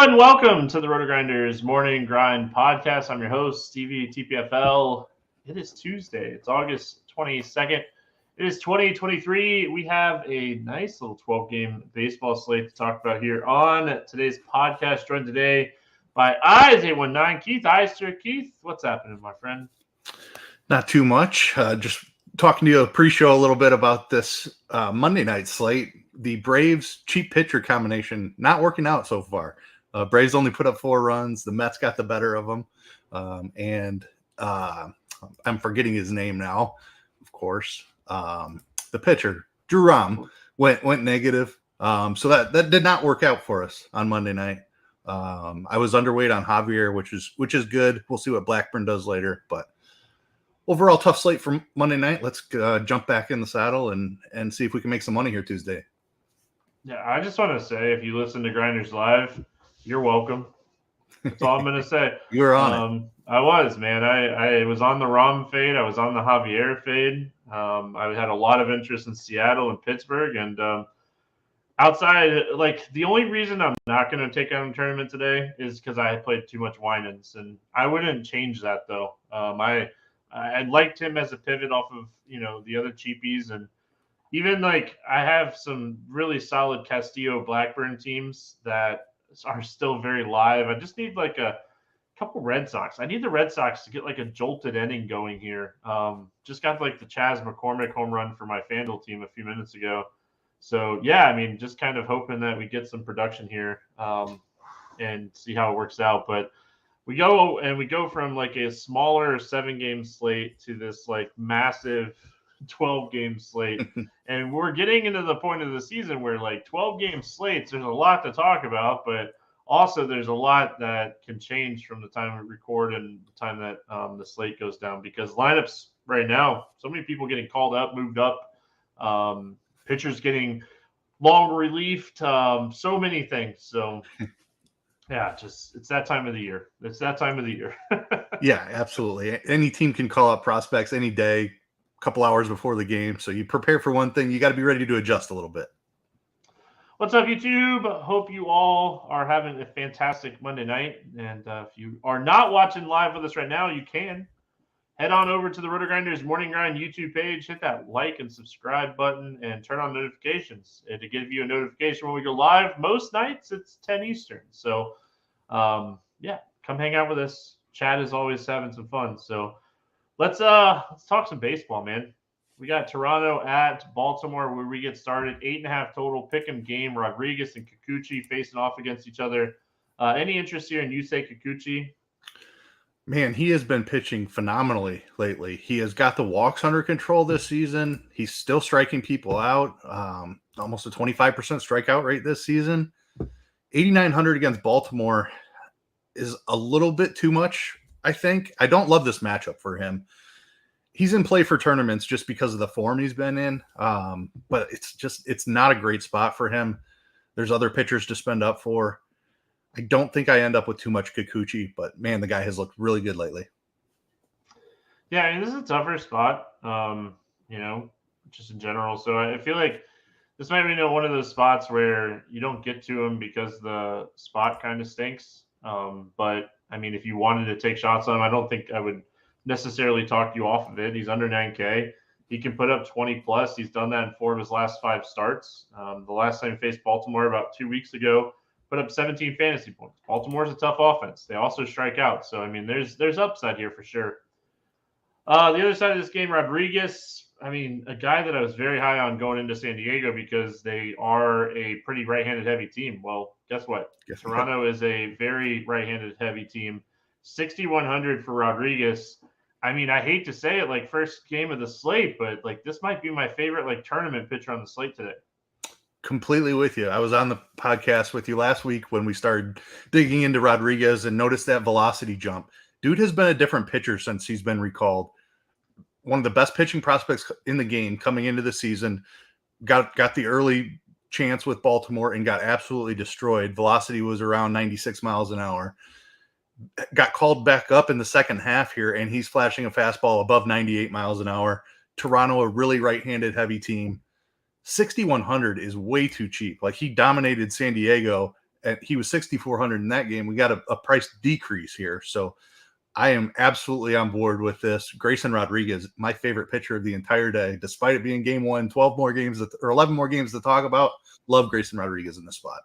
and welcome to the RotoGrinders Morning Grind Podcast. I'm your host, Stevietpfl. It is Tuesday. It's August 22nd. It is 2023. We have a nice little 12-game baseball slate to talk about here on today's podcast. Joined today by Eys819. Keith Eyster. Keith, what's happening, my friend? Not too much. Just talking to you pre-show a little bit about this Monday night slate. The Braves cheap pitcher combination not working out so far. Braves only put up 4 runs. The Mets got the better of them. And I'm forgetting his name now, of course. The pitcher, Drew Rom, went negative. So that did not work out for us on Monday night. I was underweight on Javier, which is good. We'll see what Blackburn does later. But overall, tough slate for Monday night. Let's jump back in the saddle and see if we can make some money here Tuesday. Yeah, I just want to say, if you listen to Grinders Live, you're welcome. That's all I'm going to say. You were on it. I was, man. I was on the Rom fade. I was on the Javier fade. I had a lot of interest in Seattle and Pittsburgh. And outside, like, the only reason I'm not going to take on a tournament today is because I played too much Winans. And I wouldn't change that, though. I liked him as a pivot off of, the other cheapies. And even like I have some really solid Castillo Blackburn teams that are still very live. I just need like a couple Red Sox. I need the Red Sox to get like a jolted inning going here. Just got like the Chas McCormick home run for my FanDuel team a few minutes ago. So yeah, I mean, just kind of hoping that we get some production here and see how it works out. But we go from like a smaller 7-game slate to this like massive 12-game slate. And we're getting into the point of the season where like 12-game slates, there's a lot to talk about, but also there's a lot that can change from the time we record and the time that the slate goes down, because lineups right now, so many people getting called up, moved up, pitchers getting long relieved, so many things. So yeah, it's that time of the year. It's that time of the year. Yeah, absolutely. Any team can call up prospects any day, a couple hours before the game. So you prepare for one thing, you got to be ready to adjust a little bit. What's up, YouTube? Hope you all are having a fantastic Monday night. And if you are not watching live with us right now, you can head on over to the RotoGrinders Morning Grind YouTube page, hit that like and subscribe button, and turn on notifications to give you a notification when we go live. Most nights it's 10 Eastern. So yeah, come hang out with us. Chad is always having some fun. So let's talk some baseball, man. We got Toronto at Baltimore where we get started. 8.5 total pick'em game. Rodriguez and Kikuchi facing off against each other. Any interest here in Yusei Kikuchi? Man, he has been pitching phenomenally lately. He has got the walks under control this season. He's still striking people out. Almost a 25% strikeout rate this season. 8,900 against Baltimore is a little bit too much, I think. I don't love this matchup for him. He's in play for tournaments just because of the form he's been in. But it's not a great spot for him. There's other pitchers to spend up for. I don't think I end up with too much Kikuchi, but man, the guy has looked really good lately. Yeah, I mean, this is a tougher spot, just in general. So I feel like this might be one of those spots where you don't get to him because the spot kind of stinks. But I mean, if you wanted to take shots on him, I don't think I would necessarily talk you off of it. He's under 9K. He can put up 20 plus. He's done that in 4 of his last 5 starts. The last time he faced Baltimore about 2 weeks ago, put up 17 fantasy points. Baltimore's a tough offense. They also strike out. So, I mean, there's upside here for sure. The other side of this game, Rodriguez, I mean, a guy that I was very high on going into San Diego because they are a pretty right-handed heavy team. Well, guess what? Toronto is a very right-handed heavy team. 6,100 for Rodriguez. I mean, I hate to say it, like first game of the slate, but like this might be my favorite like tournament pitcher on the slate today. Completely with you. I was on the podcast with you last week when we started digging into Rodriguez and noticed that velocity jump. Dude has been a different pitcher since he's been recalled. One of the best pitching prospects in the game coming into the season. Got the early chance with Baltimore and got absolutely destroyed. Velocity was around 96 miles an hour. Got called back up in the second half here, and he's flashing a fastball above 98 miles an hour. Toronto, a really right-handed heavy team. 6,100 is way too cheap. Like, he dominated San Diego and he was 6,400 in that game. We got a price decrease here. So I am absolutely on board with this. Grayson Rodriguez, my favorite pitcher of the entire day, despite it being game one, 12 more games or 11 more games to talk about. Love Grayson Rodriguez in this spot.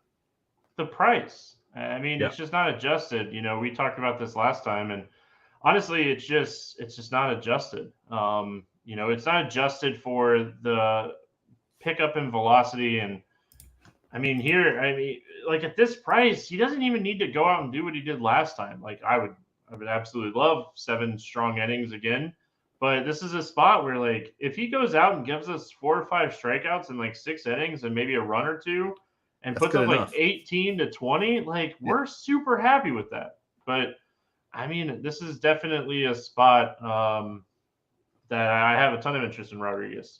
The price. I mean, Yeah. It's just not adjusted. We talked about this last time, and honestly, it's just not adjusted. It's not adjusted for the pickup in velocity. And like at this price, he doesn't even need to go out and do what he did last time. Like I would absolutely love 7 strong innings again. But this is a spot where, like, if he goes out and gives us 4 or 5 strikeouts in like 6 innings and maybe a run or two and puts up like 18 to 20, like we're super happy with that. But this is definitely a spot that I have a ton of interest in Rodriguez.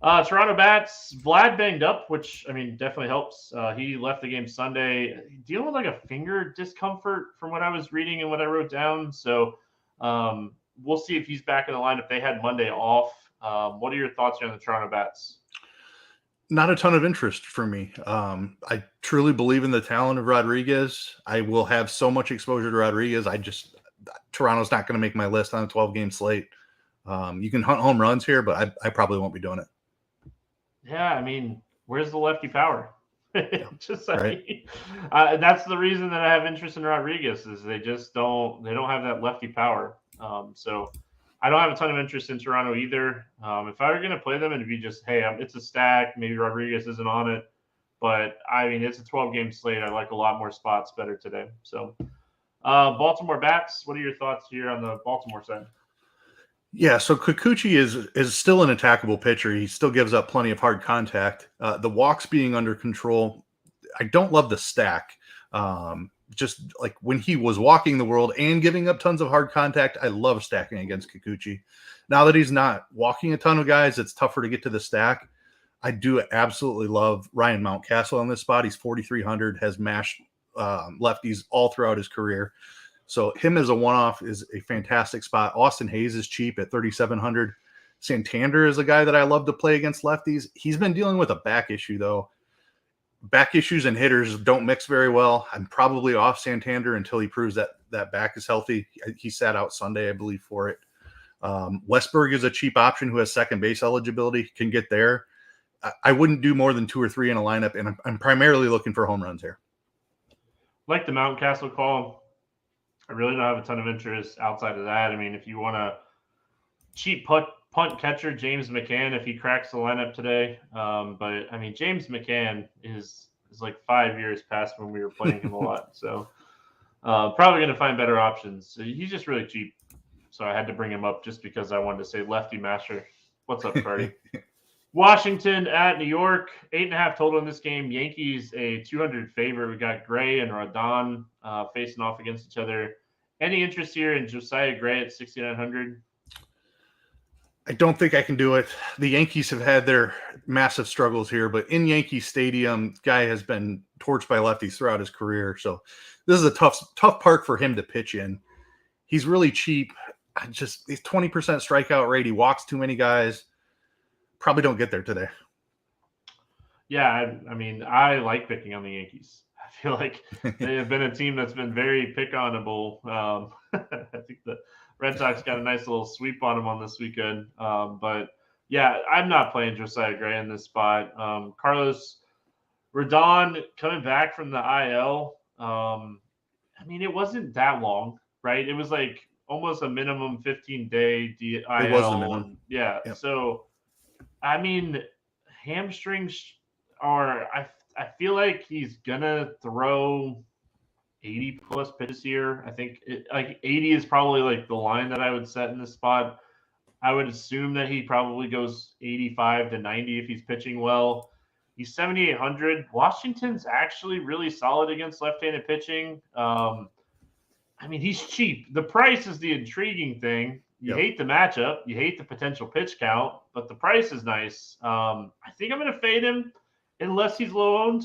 Toronto bats, Vlad banged up, which definitely helps. He left the game Sunday dealing with like a finger discomfort from what I was reading and what I wrote down. So we'll see if he's back in the lineup. They had Monday off. What are your thoughts here on the Toronto bats? Not a ton of interest for me. I truly believe in the talent of Rodriguez. I will have so much exposure to Rodriguez. Toronto's not going to make my list on a 12-game slate. You can hunt home runs here, but I probably won't be doing it. Yeah, where's the lefty power? That's the reason that I have interest in Rodriguez is they don't have that lefty power. So I don't have a ton of interest in Toronto either. If I were going to play them, it'd be just, hey, it's a stack. Maybe Rodriguez isn't on it. But, it's a 12-game slate. I like a lot more spots better today. So Baltimore bats, what are your thoughts here on the Baltimore side? Yeah, so Kikuchi is still an attackable pitcher. He still gives up plenty of hard contact. The walks being under control, I don't love the stack. Just like when he was walking the world and giving up tons of hard contact, I love stacking against Kikuchi. Now that he's not walking a ton of guys, it's tougher to get to the stack. I do absolutely love Ryan Mountcastle on this spot. He's 4,300, has mashed lefties all throughout his career. So him as a one-off is a fantastic spot. Austin Hayes is cheap at 3,700. Santander is a guy that I love to play against lefties. He's been dealing with a back issue, though. Back issues and hitters don't mix very well. I'm probably off Santander until he proves that back is healthy. He sat out Sunday, I believe, for it. Westberg is a cheap option who has second base eligibility, can get there. I wouldn't do more than 2 or 3 in a lineup, and I'm primarily looking for home runs here. Like the Mountcastle call. I really don't have a ton of interest outside of that. If you want a cheap punt catcher, James McCann, if he cracks the lineup today. But James McCann is like 5 years past when we were playing him a lot. So probably going to find better options. He's just really cheap. So I had to bring him up just because I wanted to say lefty master. What's up, Cardi? Washington at New York, 8.5 total in this game. Yankees a 200 favorite. We got Gray and Rodon facing off against each other. Any interest here in Josiah Gray at 6,900? I don't think I can do it. The Yankees have had their massive struggles here, but in Yankee Stadium, guy has been torched by lefties throughout his career. So this is a tough park for him to pitch in. He's really cheap. He's 20% strikeout rate. He walks too many guys. Probably don't get there today. Yeah, I like picking on the Yankees. I feel like they have been a team that's been very pick-onable. I think the Red Sox got a nice little sweep on them on this weekend. But, yeah, I'm not playing Josiah Gray in this spot. Carlos Rodon coming back from the IL. It wasn't that long, right? It was like almost a minimum 15-day IL. It was the minimum. Yeah, yep. So – hamstrings are. I feel like he's gonna throw 80 plus pitches here. I think 80 is probably like the line that I would set in this spot. I would assume that he probably goes 85 to 90 if he's pitching well. He's 7,800. Washington's actually really solid against left-handed pitching. He's cheap. The price is the intriguing thing. You hate the matchup. You hate the potential pitch count, but the price is nice. I think I'm going to fade him unless he's low-owned.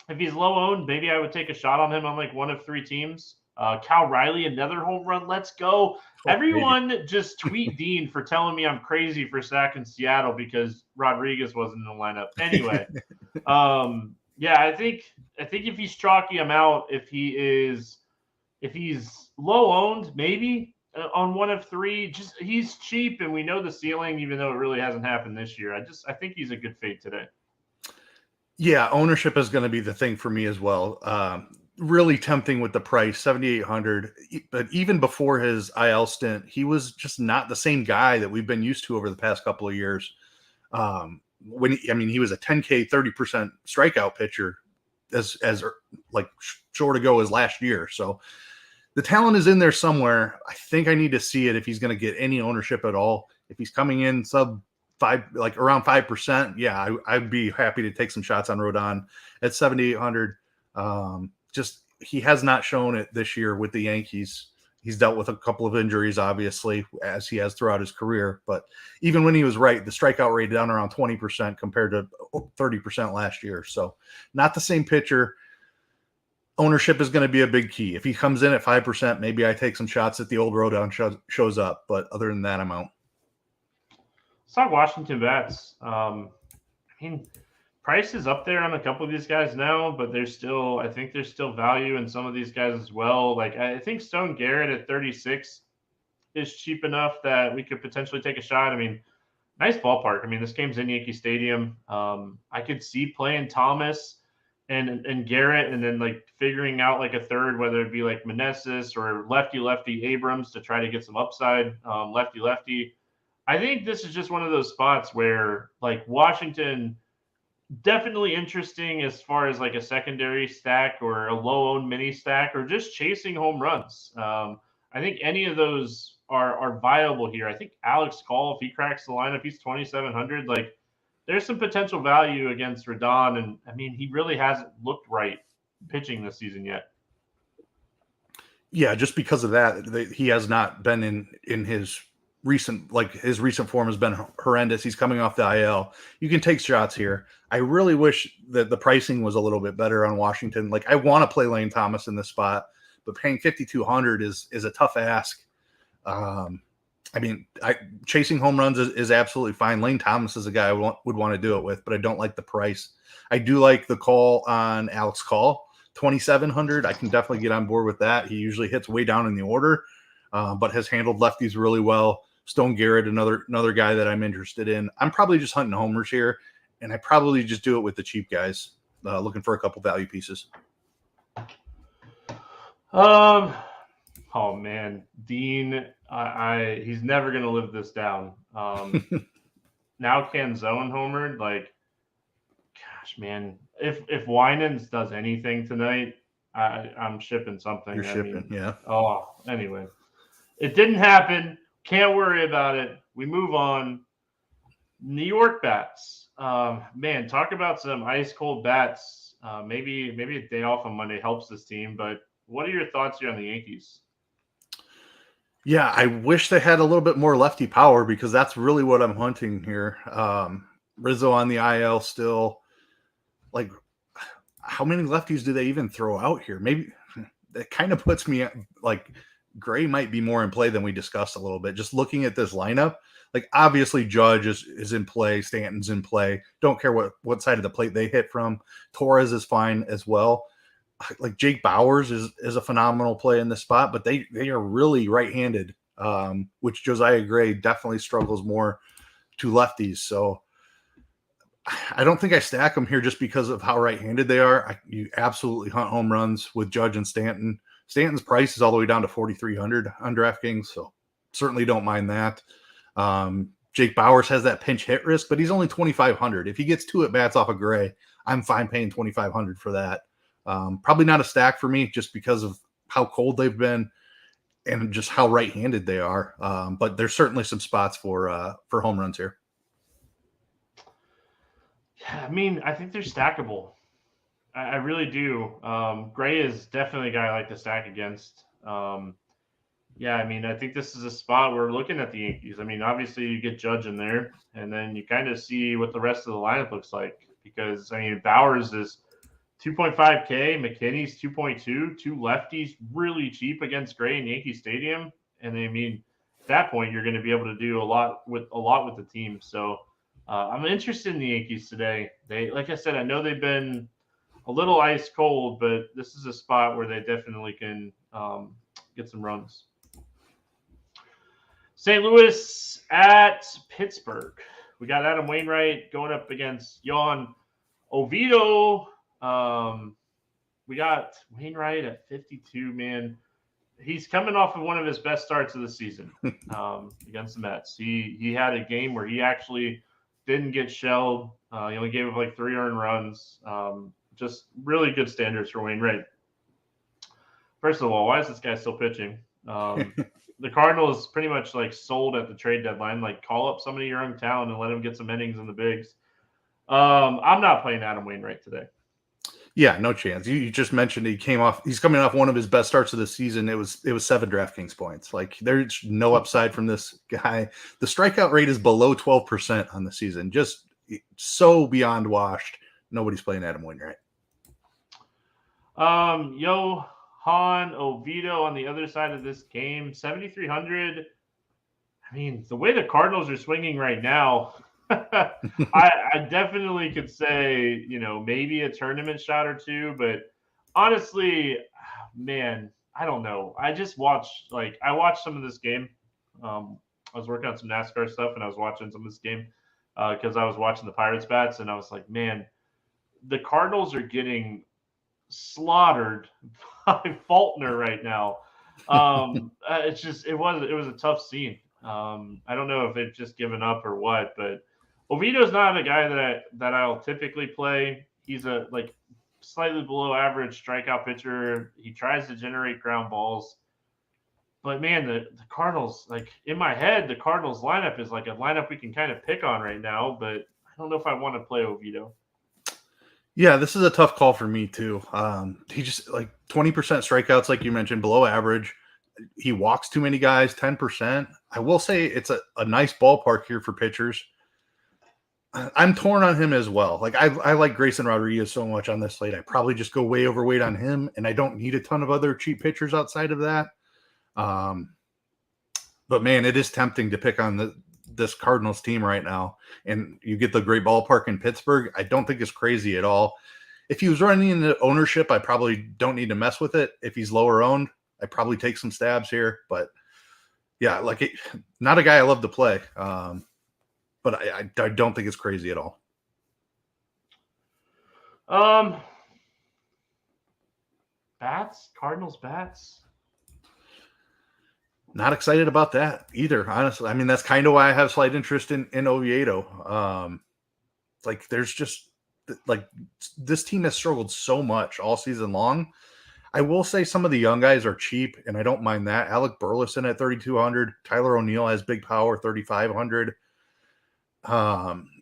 If he's low-owned, maybe I would take a shot on him on like one of 3 teams. Cal Riley, another home run. Let's go. Everyone just tweet Dean for telling me I'm crazy for stacking Seattle because Rodriguez wasn't in the lineup. Anyway, Yeah, I think if he's chalky, I'm out. If he's low owned, maybe on one of three. Just he's cheap, and we know the ceiling, even though it really hasn't happened this year. I think he's a good fade today. Yeah, ownership is going to be the thing for me as well. Really tempting with the price, 7,800. But even before his IL stint, he was just not the same guy that we've been used to over the past couple of years. He was a 10K, 30% strikeout pitcher as like short ago as last year. So the talent is in there somewhere. I think I need to see it if he's going to get any ownership at all. If he's coming in sub 5, like around 5%, yeah, I'd be happy to take some shots on Rodon at 7,800. Just he has not shown it this year with the Yankees. He's dealt with a couple of injuries, obviously, as he has throughout his career. But even when he was right, the strikeout rate down around 20% compared to 30% last year. So not the same pitcher. Ownership is going to be a big key. If he comes in at 5%, maybe I take some shots at the old Rodon shows up. But other than that, I'm out. Let's talk Washington bats. Price is up there on a couple of these guys now, but I think there's still value in some of these guys as well. Like I think Stone Garrett at 36 is cheap enough that we could potentially take a shot. Nice ballpark. This game's in Yankee Stadium. I could see playing Thomas and Garrett, and then like figuring out like a third, whether it be like Meneses or lefty Abrams to try to get some upside. Lefty. I think this is just one of those spots where like Washington. Definitely interesting as far as like a secondary stack or a low-owned mini stack or just chasing home runs. I think any of those are viable here. I think Alex Call, if he cracks the lineup, he's 2,700. Like there's some potential value against Rodon, and he really hasn't looked right pitching this season yet. Yeah, just because of that, he has not been in his recent form has been horrendous. He's coming off the IL. You can take shots here. I really wish that the pricing was a little bit better on Washington. Like I want to play Lane Thomas in this spot, but paying 5,200 is a tough ask. Chasing home runs is absolutely fine. Lane Thomas is a guy I would want to do it with, but I don't like the price. I do like the call on Alex Call, 2,700. I can definitely get on board with that. He usually hits way down in the order, but has handled lefties really well. Stone Garrett, another guy that I'm interested in. I'm probably just hunting homers here, and I probably just do it with the cheap guys, looking for a couple value pieces. Oh man, Dean, he's never gonna live this down. Now Canzone homered, like, gosh, man, if Winans does anything tonight, I'm shipping something. You're shipping, yeah. Oh, anyway, it didn't happen. Can't worry about it. We move on. New York bats. Man, talk about some ice cold bats. Maybe a day off on Monday helps this team, but what are your thoughts here on the Yankees? Yeah, I wish they had a little bit more lefty power because that's really what I'm hunting here. Rizzo on the IL still. Like, how many lefties do they even throw out here? Maybe that kind of puts me at, like, Gray might be more in play than we discussed a little bit. Just looking at this lineup, like obviously Judge is in play, Stanton's in play. Don't care what side of the plate they hit from. Torres is fine as well. Like Jake Bauers is a phenomenal play in this spot, but they are really right-handed, which Josiah Gray definitely struggles more to lefties. So I don't think I stack them here just because of how right-handed they are. You absolutely hunt home runs with Judge and Stanton. Stanton's price is all the way down to 4,300 on DraftKings, so certainly don't mind that. Jake Bauers has that pinch hit risk, but he's only 2,500. If he gets 2 at-bats off of Gray, I'm fine paying 2,500 for that. Probably not a stack for me just because of how cold they've been and just how right-handed they are. But there's certainly some spots for home runs here. Yeah, I think they're stackable. I really do. Gray is definitely a guy I like to stack against. I think this is a spot where looking at the Yankees. Obviously you get Judge in there, and then you kind of see what the rest of the lineup looks like. Because Bauers is 2.5K, McKinney's 2.2, 2 lefties, really cheap against Gray in Yankee Stadium. And at that point you're going to be able to do a lot with the team. So I'm interested in the Yankees today. They, like I said, I know they've been a little ice cold, but this is a spot where they definitely can get some runs. St. Louis at Pittsburgh. We got Adam Wainwright going up against Yohan Oviedo. We got Wainwright at 52, man. He's coming off of one of his best starts of the season against the Mets. He had a game where he actually didn't get shelled. He only gave up like 3 earned runs. Just really good standards for Wainwright. First of all, why is this guy still pitching? The Cardinals pretty much like sold at the trade deadline. Like, call up somebody young talent and let him get some innings in the bigs. I'm not playing Adam Wainwright today. Yeah, no chance. You just mentioned he's coming off one of his best starts of the season. It was 7 DraftKings points. Like, there's no upside from this guy. The strikeout rate is below 12% on the season. Just so beyond washed. Nobody's playing Adam Wainwright. Yohan Oviedo on the other side of this game, 7,300. I mean, the way the Cardinals are swinging right now, I definitely could say, maybe a tournament shot or two, but honestly, man, I don't know. I watched some of this game. I was working on some NASCAR stuff and I was watching some of this game because I was watching the Pirates bats, and I was like, man, the Cardinals are getting slaughtered by Faulkner right now. It was a tough scene. I don't know if they've just given up or what, but Oviedo's not a guy that I'll typically play. He's a slightly below average strikeout pitcher. He tries to generate ground balls. But man, the Cardinals, in my head, the Cardinals lineup is like a lineup we can kind of pick on right now, but I don't know if I want to play Oviedo. Yeah, this is a tough call for me too. He just 20% strikeouts, like you mentioned, below average. He walks too many guys, 10%. I will say it's a nice ballpark here for pitchers. I'm torn on him as well. I like Grayson Rodriguez so much on this slate. I probably just go way overweight on him, and I don't need a ton of other cheap pitchers outside of that. But man, it is tempting to pick on this Cardinals team right now, and you get the great ballpark in Pittsburgh. I don't think it's crazy at all. If he was running into ownership, I probably don't need to mess with it. If he's lower owned, I probably take some stabs here. But yeah, not a guy I love to play. But I don't think it's crazy at all. Cardinals bats. Not excited about that either, honestly. I mean, that's kind of why I have slight interest in Oviedo. There's just this team has struggled so much all season long. I will say some of the young guys are cheap, and I don't mind that. Alec Burleson at 3,200. Tyler O'Neill has big power, 3,500.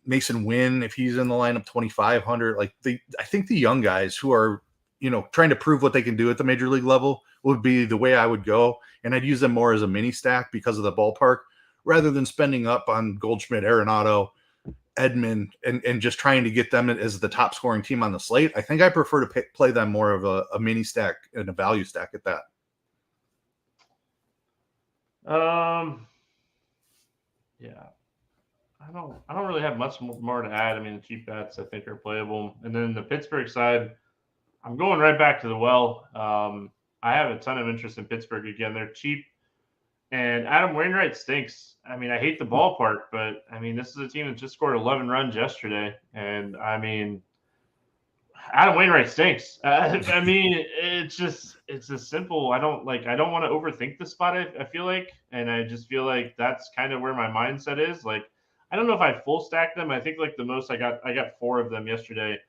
Mason Wynn, if he's in the lineup, 2,500. I think the young guys who are, trying to prove what they can do at the major league level would be the way I would go. And I'd use them more as a mini stack because of the ballpark rather than spending up on Goldschmidt, Arenado, Edman, and just trying to get them as the top scoring team on the slate. I think I prefer to play them more of a mini stack and a value stack at that. Yeah. I don't really have much more to add. I mean, the cheap bats I think are playable. And then the Pittsburgh side, I'm going right back to the well. I have a ton of interest in Pittsburgh again. They're cheap. And Adam Wainwright stinks. I mean, I hate the ballpark, but I mean, this is a team that just scored 11 runs yesterday. And I mean, Adam Wainwright stinks. I mean, it's just simple. I don't want to overthink the spot, I feel like. And I just feel like that's kind of where my mindset is. I don't know if I full stack them. I think the most I got 4 of them yesterday.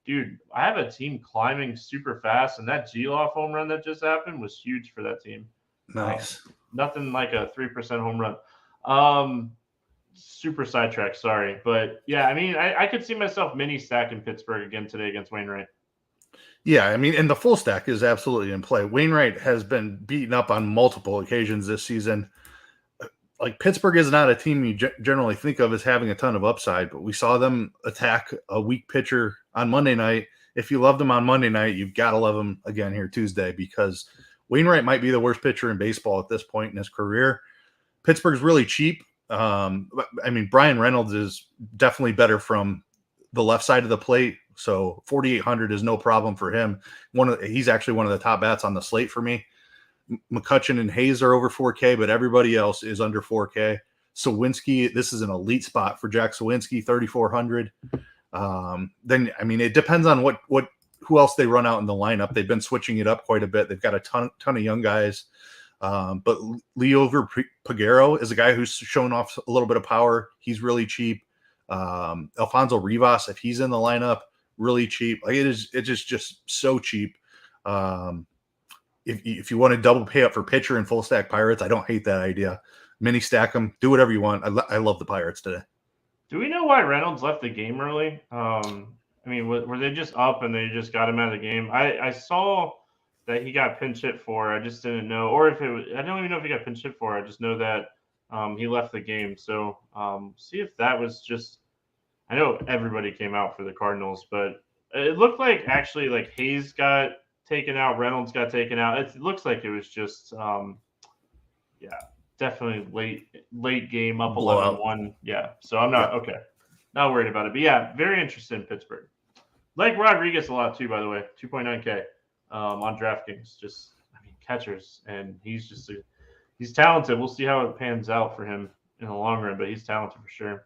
Dude, I have a team climbing super fast, and that Gelof home run that just happened was huge for that team. Nice. Nothing like a 3% home run. Super sidetrack, sorry. But yeah, I mean, I could see myself mini stacking Pittsburgh again today against Wainwright. Yeah, I mean, and the full stack is absolutely in play. Wainwright has been beaten up on multiple occasions this season. Pittsburgh is not a team you generally think of as having a ton of upside, but we saw them attack a weak pitcher on Monday night. If you loved them on Monday night, you've got to love them again here Tuesday, because Wainwright might be the worst pitcher in baseball at this point in his career. Pittsburgh's really cheap. I mean, Brian Reynolds is definitely better from the left side of the plate So 4,800 is no problem for him. He's actually one of the top bats on the slate for me. McCutchen and Hayes are over 4K, but everybody else is under 4K. Sawinski, this is an elite spot for Jack Sawinski, 3,400. Then, I mean, it depends on who else they run out in the lineup. They've been switching it up quite a bit. They've got a ton of young guys. But Leo Pagero is a guy who's shown off a little bit of power. He's really cheap. Alfonso Rivas, if he's in the lineup, really cheap. Like it's just so cheap. If you want to double pay up for pitcher and full stack Pirates, I don't hate that idea. Mini stack them, do whatever you want. I love the Pirates today. Do we know why Reynolds left the game early? I mean, were they just up and they just got him out of the game? I saw that he got pinch hit for. I just didn't know, or if it was, I don't even know if he got pinch hit for. I just know that he left the game. So see if that was just. I know everybody came out for the Cardinals, but it looked like actually like Hayes got taken out, Reynolds got taken out. It looks like it was just definitely late game, up 11-1. Yeah, so I'm not not worried about it. But yeah, very interested in Pittsburgh. Like Rodriguez a lot too, by the way, 2.9K on DraftKings. Just catchers, and he's talented. We'll see how it pans out for him in the long run, but he's talented for sure.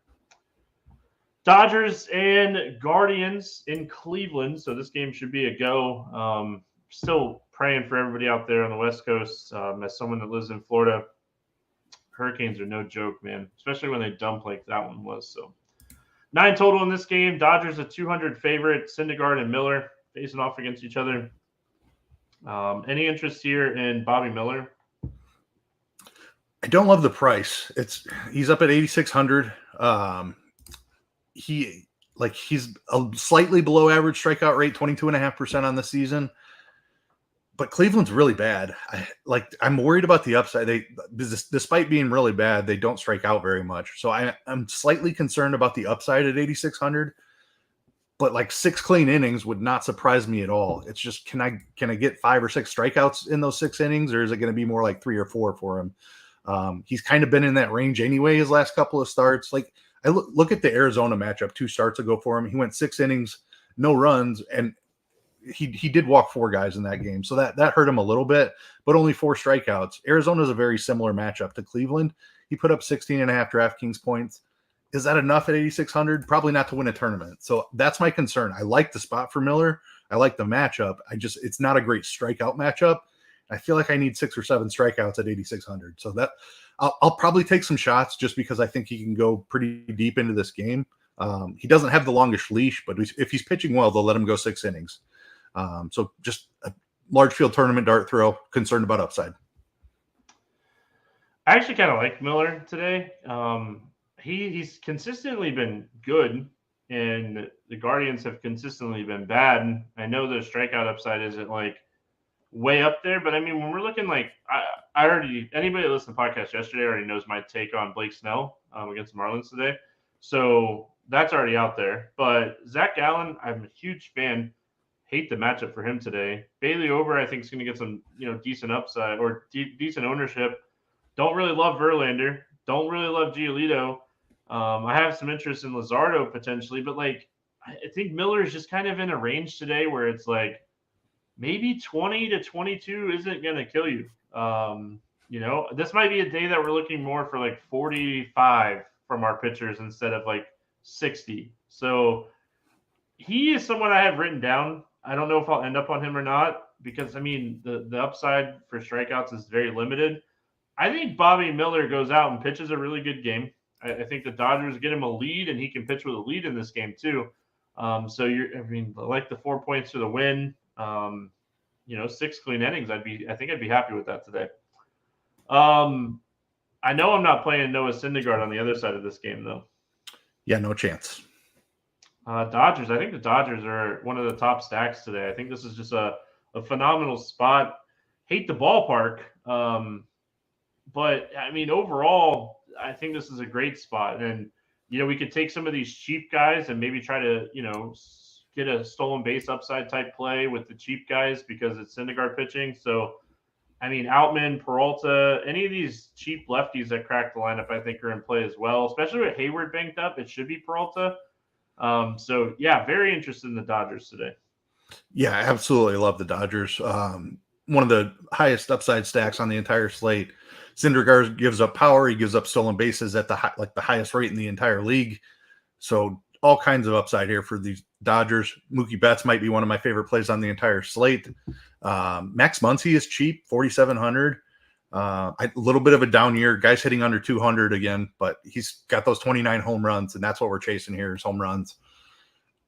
Dodgers and Guardians in Cleveland, so this game should be a go. Still praying for everybody out there on the West Coast. As someone that lives in Florida, hurricanes are no joke, man, especially when they dump like that one was. So 9 total in this game. Dodgers a 200 favorite. Syndergaard and Miller facing off against each other. Any interest here in Bobby Miller? I don't love the price. He's up at 8,600. He's a slightly below average strikeout rate, 22.5% on the season. But Cleveland's really bad. I'm worried about the upside. Despite being really bad, they don't strike out very much. So I'm slightly concerned about the upside at 8,600. But 6 clean innings would not surprise me at all. It's just can I get 5 or 6 strikeouts in those 6 innings, or is it going to be more like 3 or 4 for him? He's kind of been in that range anyway his last couple of starts. I look at the Arizona matchup 2 starts ago for him. He went 6 innings, no runs, and he did walk 4 guys in that game. So that hurt him a little bit, but only 4 strikeouts. Arizona is a very similar matchup to Cleveland. He put up 16.5 DraftKings points. Is that enough at 8,600? Probably not to win a tournament. So that's my concern. I like the spot for Miller. I like the matchup. It's not a great strikeout matchup. I feel like I need 6 or 7 strikeouts at 8,600. So that I'll probably take some shots just because I think he can go pretty deep into this game. He doesn't have the longest leash, but if he's pitching well, they'll let him go 6 innings. So just a large field tournament dart throw, concerned about upside. I actually kind of like Miller today. He's consistently been good, and the Guardians have consistently been bad. I know the strikeout upside isn't way up there, but I mean, when we're looking anybody that listened to the podcast yesterday already knows my take on Blake Snell against the Marlins today. So that's already out there. But Zach Gallen, I'm a huge fan. Hate the matchup for him today. Bailey Ober, I think, is going to get some decent upside or decent ownership. Don't really love Verlander. Don't really love Giolito. I have some interest in Luzardo potentially, but I think Miller is just kind of in a range today where it's maybe 20 to 22 isn't going to kill you. This might be a day that we're looking more for 45 from our pitchers instead of 60. So he is someone I have written down. I don't know if I'll end up on him or not because, the upside for strikeouts is very limited. I think Bobby Miller goes out and pitches a really good game. I think the Dodgers get him a lead, and he can pitch with a lead in this game too. So the 4 points for the win. 6 clean innings. I think I'd be happy with that today. I know I'm not playing Noah Syndergaard on the other side of this game though. Yeah, no chance. Dodgers. I think the Dodgers are one of the top stacks today. I think this is just a phenomenal spot. Hate the ballpark. But overall, I think this is a great spot. And, we could take some of these cheap guys and maybe try to, get a stolen base upside type play with the cheap guys because it's Syndergaard pitching. So, Outman, Peralta, any of these cheap lefties that crack the lineup, I think are in play as well, especially with Hayward banked up. It should be Peralta. So yeah, very interested in the Dodgers today. Yeah, I absolutely love the Dodgers. One of the highest upside stacks on the entire slate. Syndergaard gives up power. He gives up stolen bases at the highest rate in the entire league. So all kinds of upside here for these Dodgers. Mookie Betts might be one of my favorite plays on the entire slate. Max Muncy is cheap, 4,700. A little bit of a down year. Guy's hitting under 200 again, but he's got those 29 home runs, and that's what we're chasing here is home runs.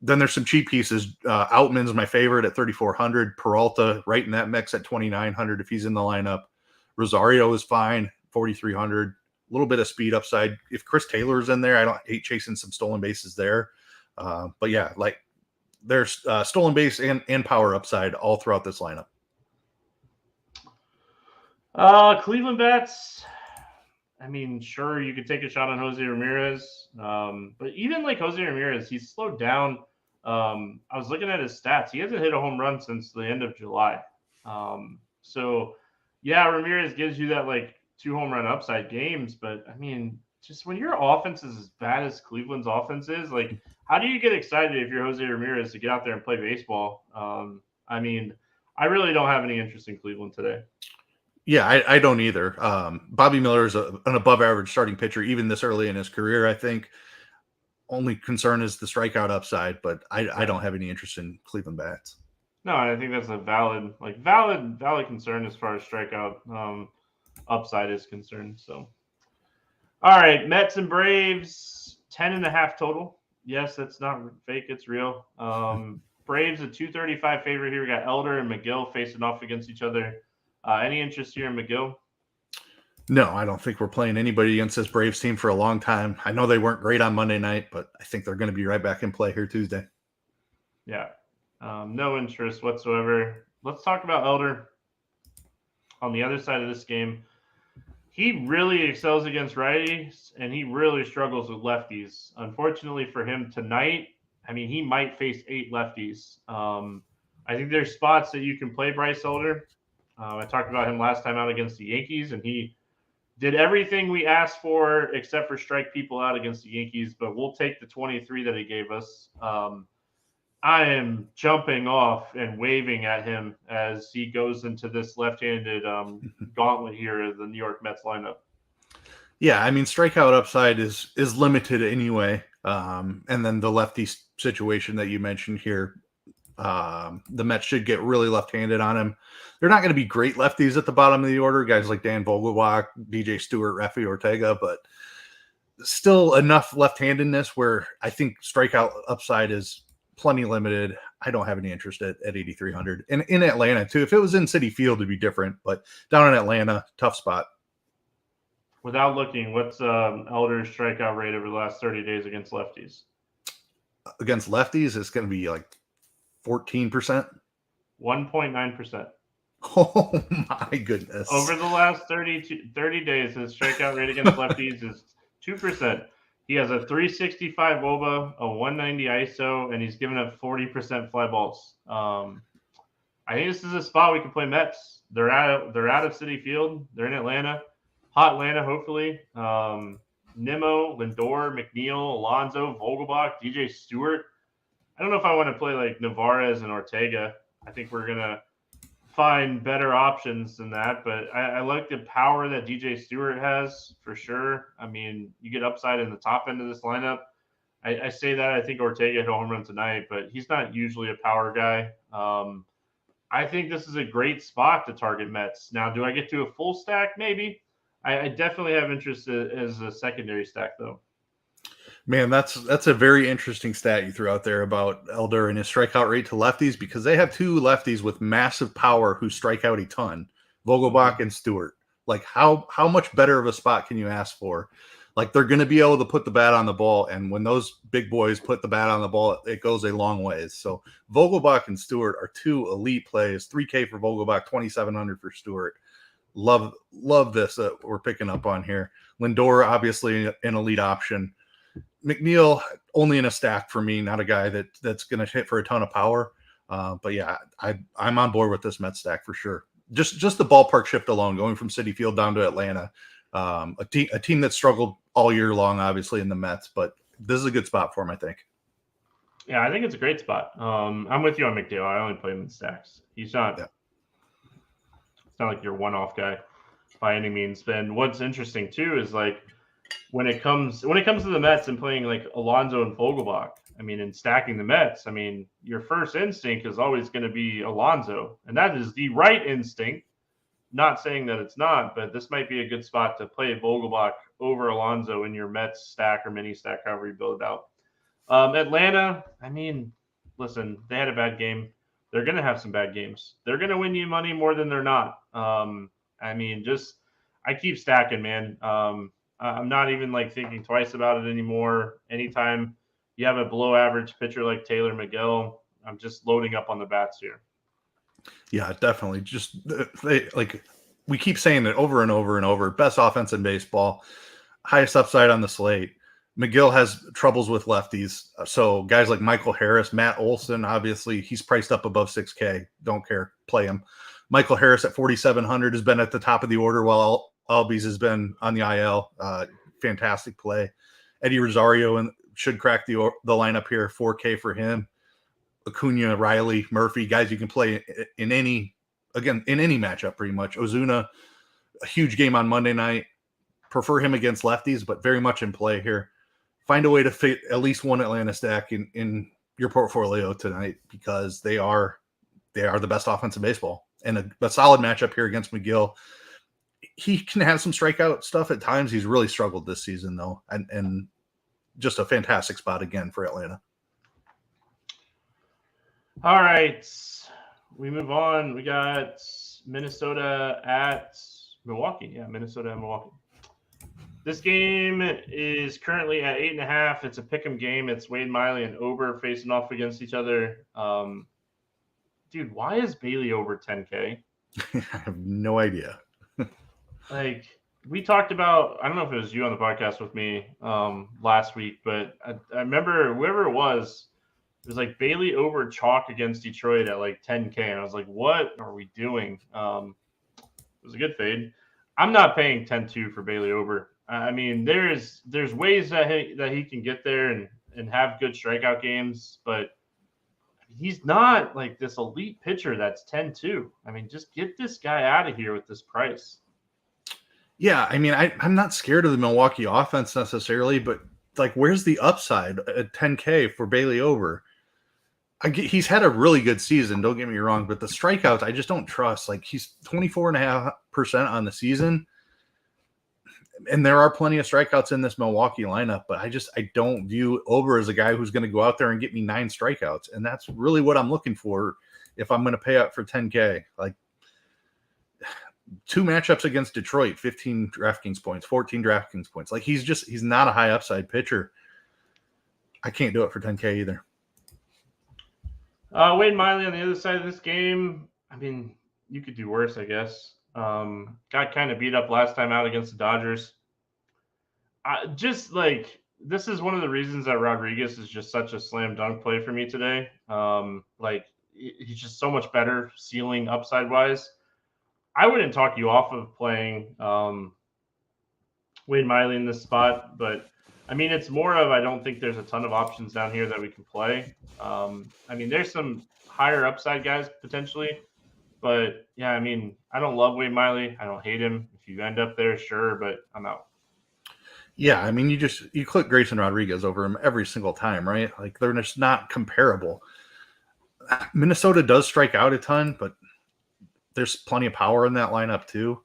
Then there's some cheap pieces. Outman's my favorite at 3,400. Peralta right in that mix at 2,900 if he's in the lineup. Rosario is fine, 4,300. A little bit of speed upside. If Chris Taylor's in there, I don't hate chasing some stolen bases there. But yeah, like there's stolen base and power upside all throughout this lineup. Cleveland bats. I mean, sure, you could take a shot on Jose Ramirez. But even like Jose Ramirez, he's slowed down. I was looking at his stats. He hasn't hit a home run since the end of July. So yeah, Ramirez gives you that like 2 home run upside games. But I mean, just when your offense is as bad as Cleveland's offense is, like, how do you get excited if you're Jose Ramirez to get out there and play baseball? I mean, I really don't have any interest in Cleveland today. Yeah, I don't either. Bobby Miller is an above average starting pitcher, even this early in his career, I think. Only concern is the strikeout upside, but I don't have any interest in Cleveland bats. No, I think that's a valid concern as far as strikeout upside is concerned. So, all right, Mets and Braves, 10.5 total. Yes, that's not fake; it's real. Braves a 235 favorite here. We got Elder and McGill facing off against each other. Any interest here in McGill? No, I don't think we're playing anybody against this Braves team for a long time. I know they weren't great on Monday night, but I think they're going to be right back in play here Tuesday. Yeah. No interest whatsoever. Let's talk about Elder. On the other side of this game, he really excels against righties, and he really struggles with lefties. Unfortunately for him tonight, I mean, he might face 8 lefties. I think there's spots that you can play Bryce Elder. I talked about him last time out against the Yankees, and he did everything we asked for except for strike people out against the Yankees, but we'll take the 23 that he gave us. I am jumping off and waving at him as he goes into this left-handed gauntlet here of the New York Mets lineup. Yeah, I mean, strikeout upside is limited anyway. And then the lefty situation that you mentioned here, the Mets should get really left-handed on him. They're not going to be great lefties at the bottom of the order, guys like Dan Vogelbach, DJ Stewart, Rafi Ortega, but still enough left-handedness where I think strikeout upside is plenty limited. I don't have any interest at 8,300. And in Atlanta, too. If it was in Citi Field, it'd be different, but down in Atlanta, tough spot. Without looking, what's Elder's strikeout rate over the last 30 days against lefties? Against lefties, it's going to be like 14%. 1.9%. Oh, my goodness. Over the last 30 days, his strikeout rate against lefties is 2%. He has a 365 WOBA, a 190 ISO, and he's given up 40% fly balls. I think this is a spot we can play Mets. They're out of Citi Field. They're in Atlanta. Hot Atlanta, hopefully. Nimmo, Lindor, McNeil, Alonso, Vogelbach, DJ Stewart. I don't know if I want to play like Navarez and Ortega. I think we're going to find better options than that, but I like the power that DJ Stewart has for sure. I mean, you get upside in the top end of this lineup. I say that I think Ortega hit a home run tonight, but he's not usually a power guy. I think this is a great spot to target Mets. Now, do I get to a full stack? Maybe. I definitely have interest as a secondary stack, though. Man, that's a very interesting stat you threw out there about Elder and his strikeout rate to lefties, because they have 2 lefties with massive power who strike out a ton, Vogelbach and Stewart. Like, how much better of a spot can you ask for? Like, they're going to be able to put the bat on the ball, and when those big boys put the bat on the ball, it goes a long ways. So Vogelbach and Stewart are 2 elite plays. $3K for Vogelbach, $2,700 for Stewart. Love this that we're picking up on here. Lindor, obviously an elite option. McNeil only in a stack for me, not a guy that's going to hit for a ton of power. But yeah, I'm on board with this Mets stack for sure. Just the ballpark shift alone, going from Citi Field down to Atlanta, a team that struggled all year long, obviously in the Mets, but this is a good spot for him, I think. Yeah, I think it's a great spot. I'm with you on McDale. I only play him in stacks. He's not. Yeah. It's not like your one-off guy by any means. And what's interesting too is like when it comes to the Mets and playing like Alonso and Vogelbach. I mean, and stacking the Mets. I mean, your first instinct is always going to be Alonso, and that is the right instinct. Not saying that it's not, but this might be a good spot to play Vogelbach over Alonso in your Mets stack or mini stack, however you build it out. Atlanta, I mean, listen, they had a bad game. They're going to have some bad games. They're going to win you money more than they're not. I mean, I keep stacking, man. I'm not even like thinking twice about it anymore. Anytime you have a below average pitcher like Taylor Miguel, I'm just loading up on the bats here. Yeah, definitely. Just we keep saying it over and over and over. Best offense in baseball, highest upside on the slate. McGill has troubles with lefties. So guys like Michael Harris, Matt Olson, obviously he's priced up above 6K. Don't care. Play him. Michael Harris at 4,700 has been at the top of the order while Albies has been on the IL. Fantastic play. Eddie Rosario should crack the lineup here. 4K for him. Acuna, Riley, Murphy, guys you can play in any matchup pretty much. Ozuna, a huge game on Monday night. Prefer him against lefties, but very much in play here. Find a way to fit at least one Atlanta stack in your portfolio tonight because they are the best offense in baseball. And a solid matchup here against McGill. He can have some strikeout stuff at times. He's really struggled this season, though. And just a fantastic spot again for Atlanta. All right. We move on. We got Minnesota at Milwaukee. Yeah, Minnesota at Milwaukee. This game is currently at 8.5. It's a pick'em game. It's Wade Miley and Ober facing off against each other. Dude, why is Bailey over 10K? I have no idea. Like, we talked about, I don't know if it was you on the podcast with me last week, but I remember whoever it was like Bailey over chalk against Detroit at like 10K. And I was like, what are we doing? It was a good fade. I'm not paying 10-2 for Bailey over. I mean, there's ways that he can get there and have good strikeout games, but he's not like this elite pitcher that's 10-2. I mean, just get this guy out of here with this price. Yeah, I mean, I'm not scared of the Milwaukee offense necessarily, but like, where's the upside at 10K for Bailey over? He's had a really good season, don't get me wrong, but the strikeouts, I just don't trust. Like, he's 24.5% on the season, and there are plenty of strikeouts in this Milwaukee lineup, but I don't view Ober as a guy who's going to go out there and get me 9 strikeouts, and that's really what I'm looking for if I'm going to pay up for 10K. Like, 2 matchups against Detroit, 15 DraftKings points, 14 DraftKings points. Like, he's not a high upside pitcher. I can't do it for 10K either. Wade Miley on the other side of this game, I mean, you could do worse, I guess. Got kind of beat up last time out against the Dodgers. Just like, this is one of the reasons that Rodriguez is just such a slam dunk play for me today. Like, he's just so much better ceiling upside wise. I wouldn't talk you off of playing Wade Miley in this spot, but I mean, it's more of, I don't think there's a ton of options down here that we can play. I mean, there's some higher upside guys potentially, but yeah, I mean, I don't love Wade Miley. I don't hate him. If you end up there, sure, but I'm out. Yeah, I mean, you click Grayson Rodriguez over him every single time, right? Like, they're just not comparable. Minnesota does strike out a ton, but there's plenty of power in that lineup too.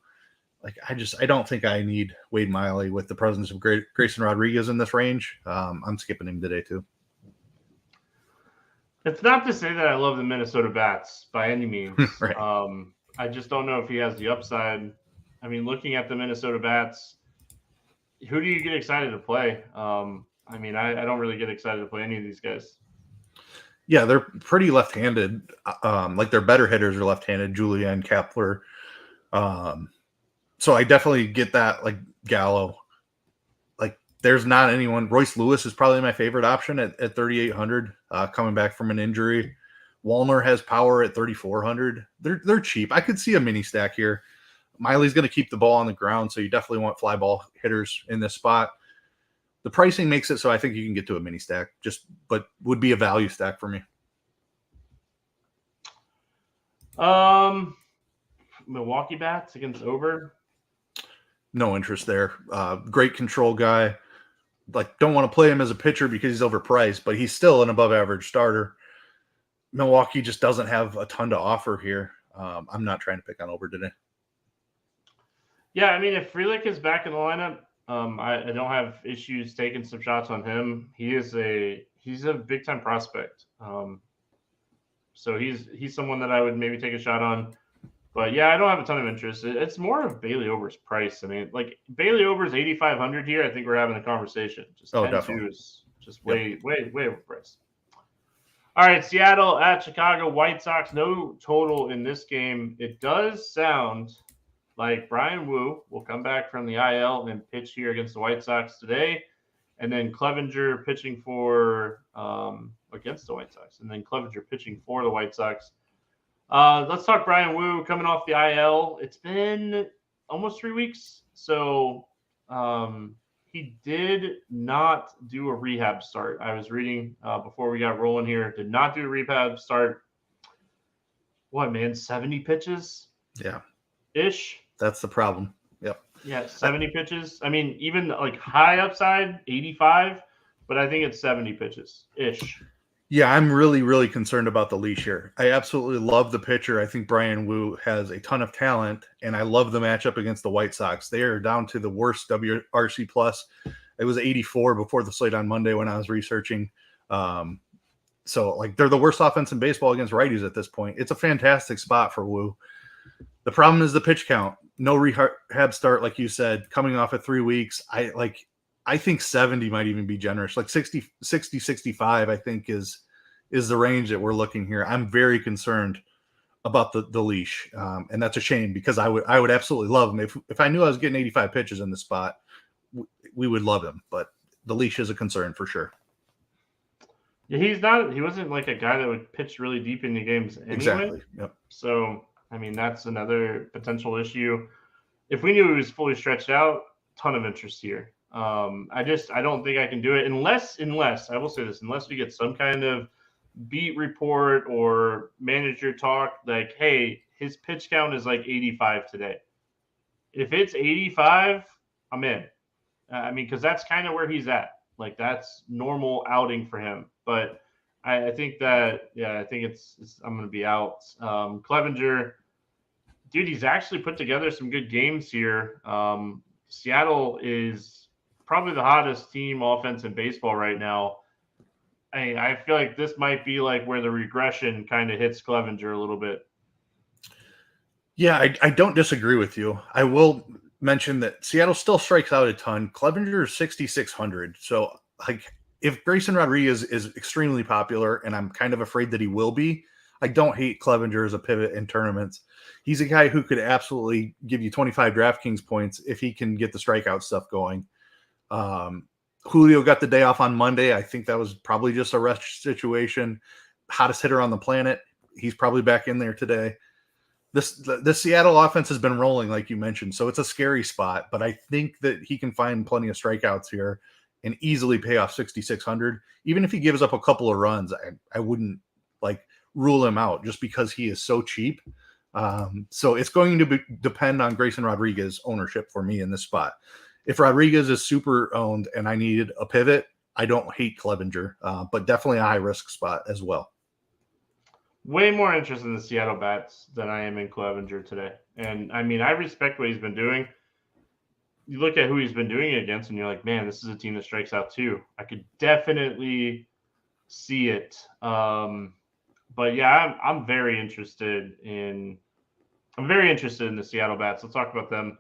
Like, I don't think I need Wade Miley with the presence of Grayson Rodriguez in this range. I'm skipping him today too. It's not to say that I love the Minnesota bats by any means. Right. I just don't know if he has the upside. I mean, looking at the Minnesota bats, who do you get excited to play? I mean, I don't really get excited to play any of these guys. Yeah, they're pretty left-handed. Like, their better hitters are left-handed, Julia and Kepler. So I definitely get that, like, Gallo. Like, there's not anyone. Royce Lewis is probably my favorite option at 3,800, coming back from an injury. Wallner has power at 3,400. They're cheap. I could see a mini stack here. Miley's going to keep the ball on the ground, so you definitely want fly ball hitters in this spot. the pricing makes it so I think you can get to a mini stack, but would be a value stack for me. Milwaukee bats against over. No interest there. Great control guy. Like, don't want to play him as a pitcher because he's overpriced, but he's still an above average starter. Milwaukee just doesn't have a ton to offer here. I'm not trying to pick on over today. Yeah, I mean, if Frelick is back in the lineup, I don't have issues taking some shots on him. He's a big time prospect. So he's someone that I would maybe take a shot on. But yeah, I don't have a ton of interest. It's more of Bailey Over's price. I mean, like Bailey Over's 8,500 here. I think we're having a conversation. Just 10-2 is just way overpriced. All right, Seattle at Chicago White Sox. No total in this game. It does sound like Brian Wu will come back from the IL and pitch here against the White Sox today. And then Clevenger pitching for against the White Sox. And then Clevenger pitching for the White Sox. Let's talk Brian Wu coming off the IL. It's been almost 3 weeks. So he did not do a rehab start. I was reading before we got rolling here. Did not do a rehab start. What, man, 70 pitches? Yeah. Ish. That's the problem. Yep. Yeah, 70 pitches. I mean, even like high upside, 85, but I think it's 70 pitches ish. Yeah, I'm really, really concerned about the leash here. I absolutely love the pitcher. I think Brian Wu has a ton of talent, and I love the matchup against the White Sox. They are down to the worst WRC plus. It was 84 before the slate on Monday when I was researching. So, like, they're the worst offense in baseball against righties at this point. It's a fantastic spot for Wu. The problem is the pitch count. No rehab start, like you said, coming off of 3 weeks. I think 70 might even be generous. Like 60, 65, I think is the range that we're looking here. I'm very concerned about the leash. And that's a shame because I would absolutely love him. If I knew I was getting 85 pitches in the spot, we would love him. But the leash is a concern for sure. Yeah, he wasn't like a guy that would pitch really deep into games anyway. Exactly. Yep. So, I mean, that's another potential issue. If we knew he was fully stretched out, ton of interest here. I don't think I can do it unless I will say this, unless we get some kind of beat report or manager talk like, hey, his pitch count is like 85 today. If it's 85, I'm in. I mean, because that's kind of where he's at. Like, that's normal outing for him. But I think that, yeah, I think it's I'm going to be out. Clevenger, dude, he's actually put together some good games here. Seattle is probably the hottest team offense in baseball right now. I feel like this might be like where the regression kind of hits Clevenger a little bit. Yeah, I don't disagree with you. I will mention that Seattle still strikes out a ton. Clevenger is 6,600. So, like, if Grayson Rodriguez is extremely popular, and I'm kind of afraid that he will be, I don't hate Clevenger as a pivot in tournaments. He's a guy who could absolutely give you 25 DraftKings points if he can get the strikeout stuff going. Julio got the day off on Monday. I think that was probably just a rest situation. Hottest hitter on the planet. He's probably back in there today. The Seattle offense has been rolling, like you mentioned, so it's a scary spot. But I think that he can find plenty of strikeouts here and easily pay off 6,600. Even if he gives up a couple of runs, I wouldn't rule him out just because he is so cheap. So it's going to depend on Grayson Rodriguez ownership for me in this spot. If Rodriguez is super owned and I needed a pivot, I don't hate Clevenger, but definitely a high risk spot as well. Way more interest in the Seattle bats than I am in Clevenger today. And I mean, I respect what he's been doing. You look at who he's been doing it against and you're like, man, this is a team that strikes out too. I could definitely see it. But yeah, I'm very interested in the Seattle bats. Let's talk about them.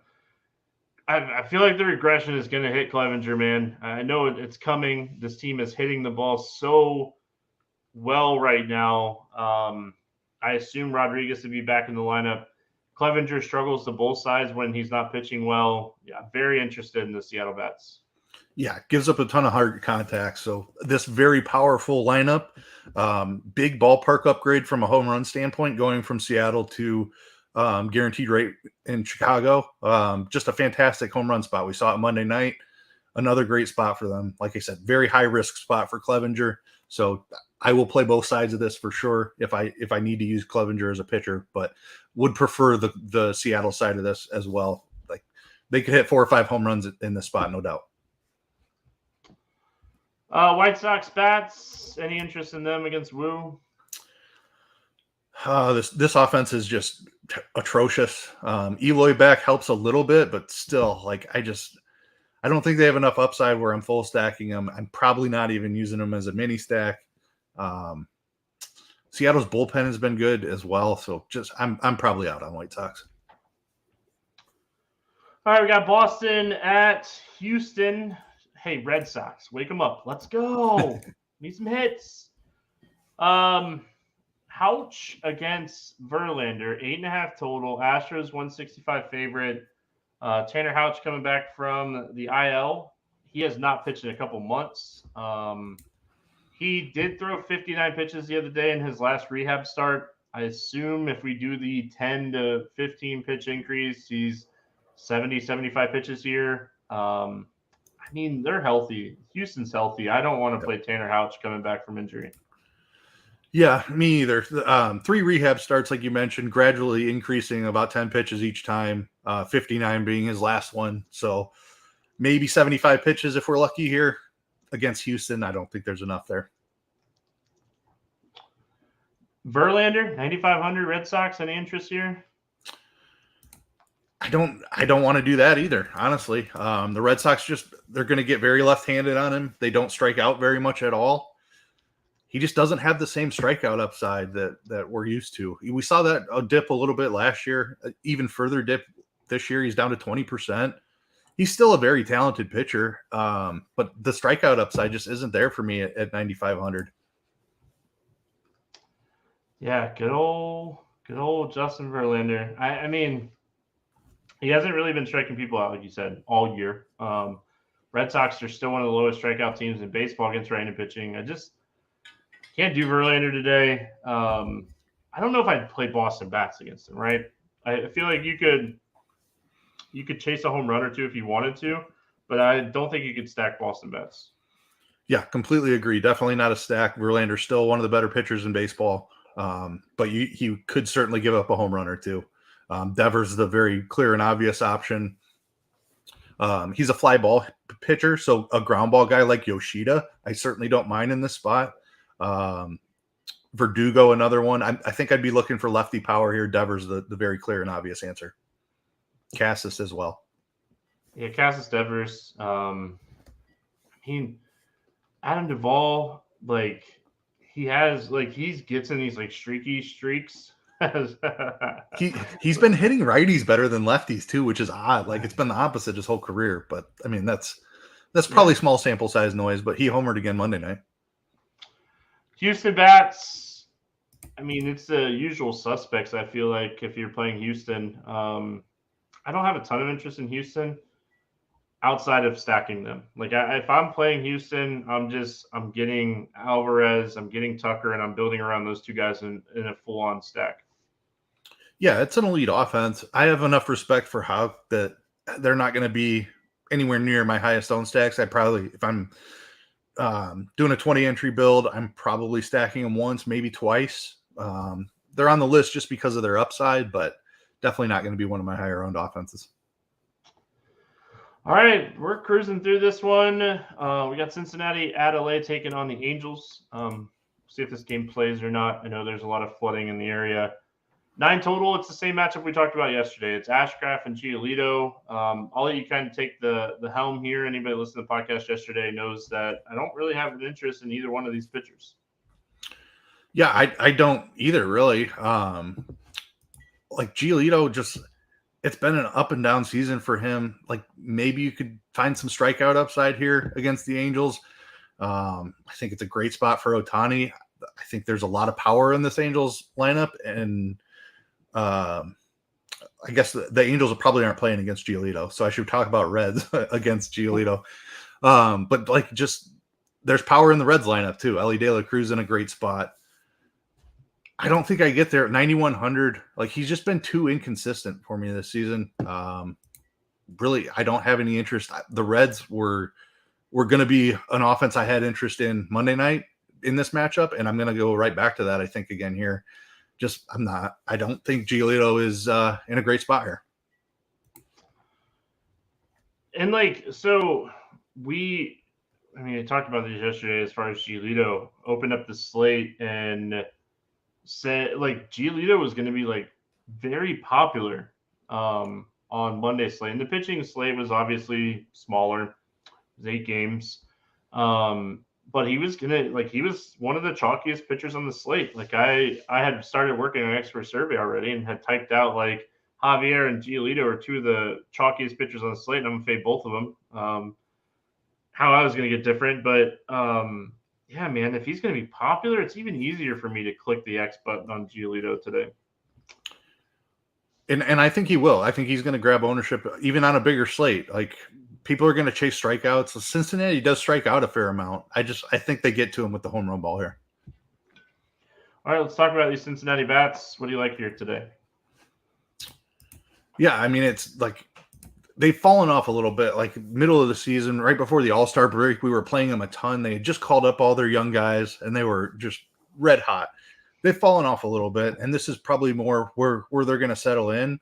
I feel like the regression is going to hit Clevenger, man. I know it's coming. This team is hitting the ball so well right now. I assume Rodriguez to be back in the lineup. Clevenger struggles to both sides when he's not pitching well. Yeah, very interested in the Seattle bats. Yeah, gives up a ton of hard contact. So this very powerful lineup, big ballpark upgrade from a home run standpoint, going from Seattle to guaranteed rate in Chicago. Just a fantastic home run spot. We saw it Monday night. another great spot for them. Like I said, very high risk spot for Clevinger. So I will play both sides of this for sure if I need to use Clevinger as a pitcher, but would prefer the Seattle side of this as well. Like they could hit 4 or 5 home runs in this spot, no doubt. White Sox bats. Any interest in them against Woo? This offense is just atrocious. Eloy back helps a little bit, but still, like I don't think they have enough upside where I'm full stacking them. I'm probably not even using them as a mini stack. Seattle's bullpen has been good as well, so I'm probably out on White Sox. All right, we got Boston at Houston. Hey, Red Sox, wake them up. Let's go. Need some hits. Houch against Verlander, 8.5 total. Astros 165 favorite. Tanner Houch coming back from the IL. He has not pitched in a couple months. He did throw 59 pitches the other day in his last rehab start. I assume if we do the 10 to 15 pitch increase, he's 70, 75 pitches here. I mean, they're healthy. Houston's healthy. I don't want to play Tanner Houch coming back from injury. Yeah, me either. 3 rehab starts, like you mentioned, gradually increasing about 10 pitches each time, 59 being his last one. So maybe 75 pitches if we're lucky here. Against Houston, I don't think there's enough there. Verlander, 9,500 Red Sox. Any interest here? I don't want to do that either, honestly. The Red Sox they're going to get very left-handed on him. They don't strike out very much at all. He just doesn't have the same strikeout upside that we're used to. We saw that dip a little bit last year, even further dip this year. He's down to 20%. He's still a very talented pitcher, but the strikeout upside just isn't there for me at 9,500. Yeah, good old Justin Verlander. I mean, he hasn't really been striking people out, like you said, all year. Red Sox are still one of the lowest strikeout teams in baseball against right-handed pitching. I just can't do Verlander today. I don't know if I'd play Boston bats against him, right? I feel like you could chase a home run or two if you wanted to, but I don't think you could stack Boston bats. Yeah, completely agree. Definitely not a stack. Verlander's still one of the better pitchers in baseball, but he could certainly give up a home run or two. Devers the very clear and obvious option. He's a fly ball pitcher, so a ground ball guy like Yoshida, I certainly don't mind in this spot. Verdugo, another one. I think I'd be looking for lefty power here. Devers the very clear and obvious answer. Cassis as well. Yeah, Cassis, Devers. I mean, Adam Duvall, he gets in these streaky streaks. He's been hitting righties better than lefties too, which is odd. It's been the opposite his whole career. But I mean, that's probably small sample size noise. But he homered again Monday night. Houston bats. I mean, it's the usual suspects. I feel like if you're playing Houston, I don't have a ton of interest in Houston outside of stacking them. If I'm playing Houston, I'm getting Alvarez, I'm getting Tucker, and I'm building around those two guys in a full-on stack. Yeah, it's an elite offense. I have enough respect for Houck that they're not going to be anywhere near my highest owned stacks. If I'm doing a 20 entry build, I'm probably stacking them once, maybe twice. They're on the list just because of their upside, but definitely not going to be one of my higher owned offenses. All right, we're cruising through this one. We got Cincinnati at LA taking on the Angels. See if this game plays or not. I know there's a lot of flooding in the area. 9 total. It's the same matchup we talked about yesterday. It's Ashcraft and Giolito. I'll let you kind of take the helm here. Anybody listening to the podcast yesterday knows that I don't really have an interest in either one of these pitchers. Yeah, I don't either, really. Giolito, it's been an up and down season for him. Maybe you could find some strikeout upside here against the Angels. I think it's a great spot for Ohtani. I think there's a lot of power in this Angels lineup, and I guess the Angels probably aren't playing against Giolito, so I should talk about Reds against Giolito. But there's power in the Reds lineup too. Ellie De La Cruz in a great spot. I don't think I get there at 9,100. He's just been too inconsistent for me this season. really, I don't have any interest. The Reds were going to be an offense I had interest in Monday night in this matchup, and I'm going to go right back to that, I think, again here. I don't think Giolito is in a great spot here. And I talked about this yesterday as far as Giolito opened up the slate and said Giolito was going to be very popular on Monday slate. And the pitching slate was obviously smaller. It was 8 games. But he was he was one of the chalkiest pitchers on the slate. I had started working on expert survey already and had typed out Javier and Giolito are 2 of the chalkiest pitchers on the slate, and I'm gonna fade both of them. How I was gonna get different, but yeah, man, if he's gonna be popular, it's even easier for me to click the X button on Giolito today. And I think he will. I think he's going to grab ownership even on a bigger slate. People are going to chase strikeouts. So Cincinnati does strike out a fair amount. I think they get to him with the home run ball here. All right, let's talk about these Cincinnati bats. What do you like here today? Yeah, it's they've fallen off a little bit. Middle of the season, right before the All-Star break, we were playing them a ton. They had just called up all their young guys, and they were just red hot. They've fallen off a little bit, and this is probably more where they're going to settle in.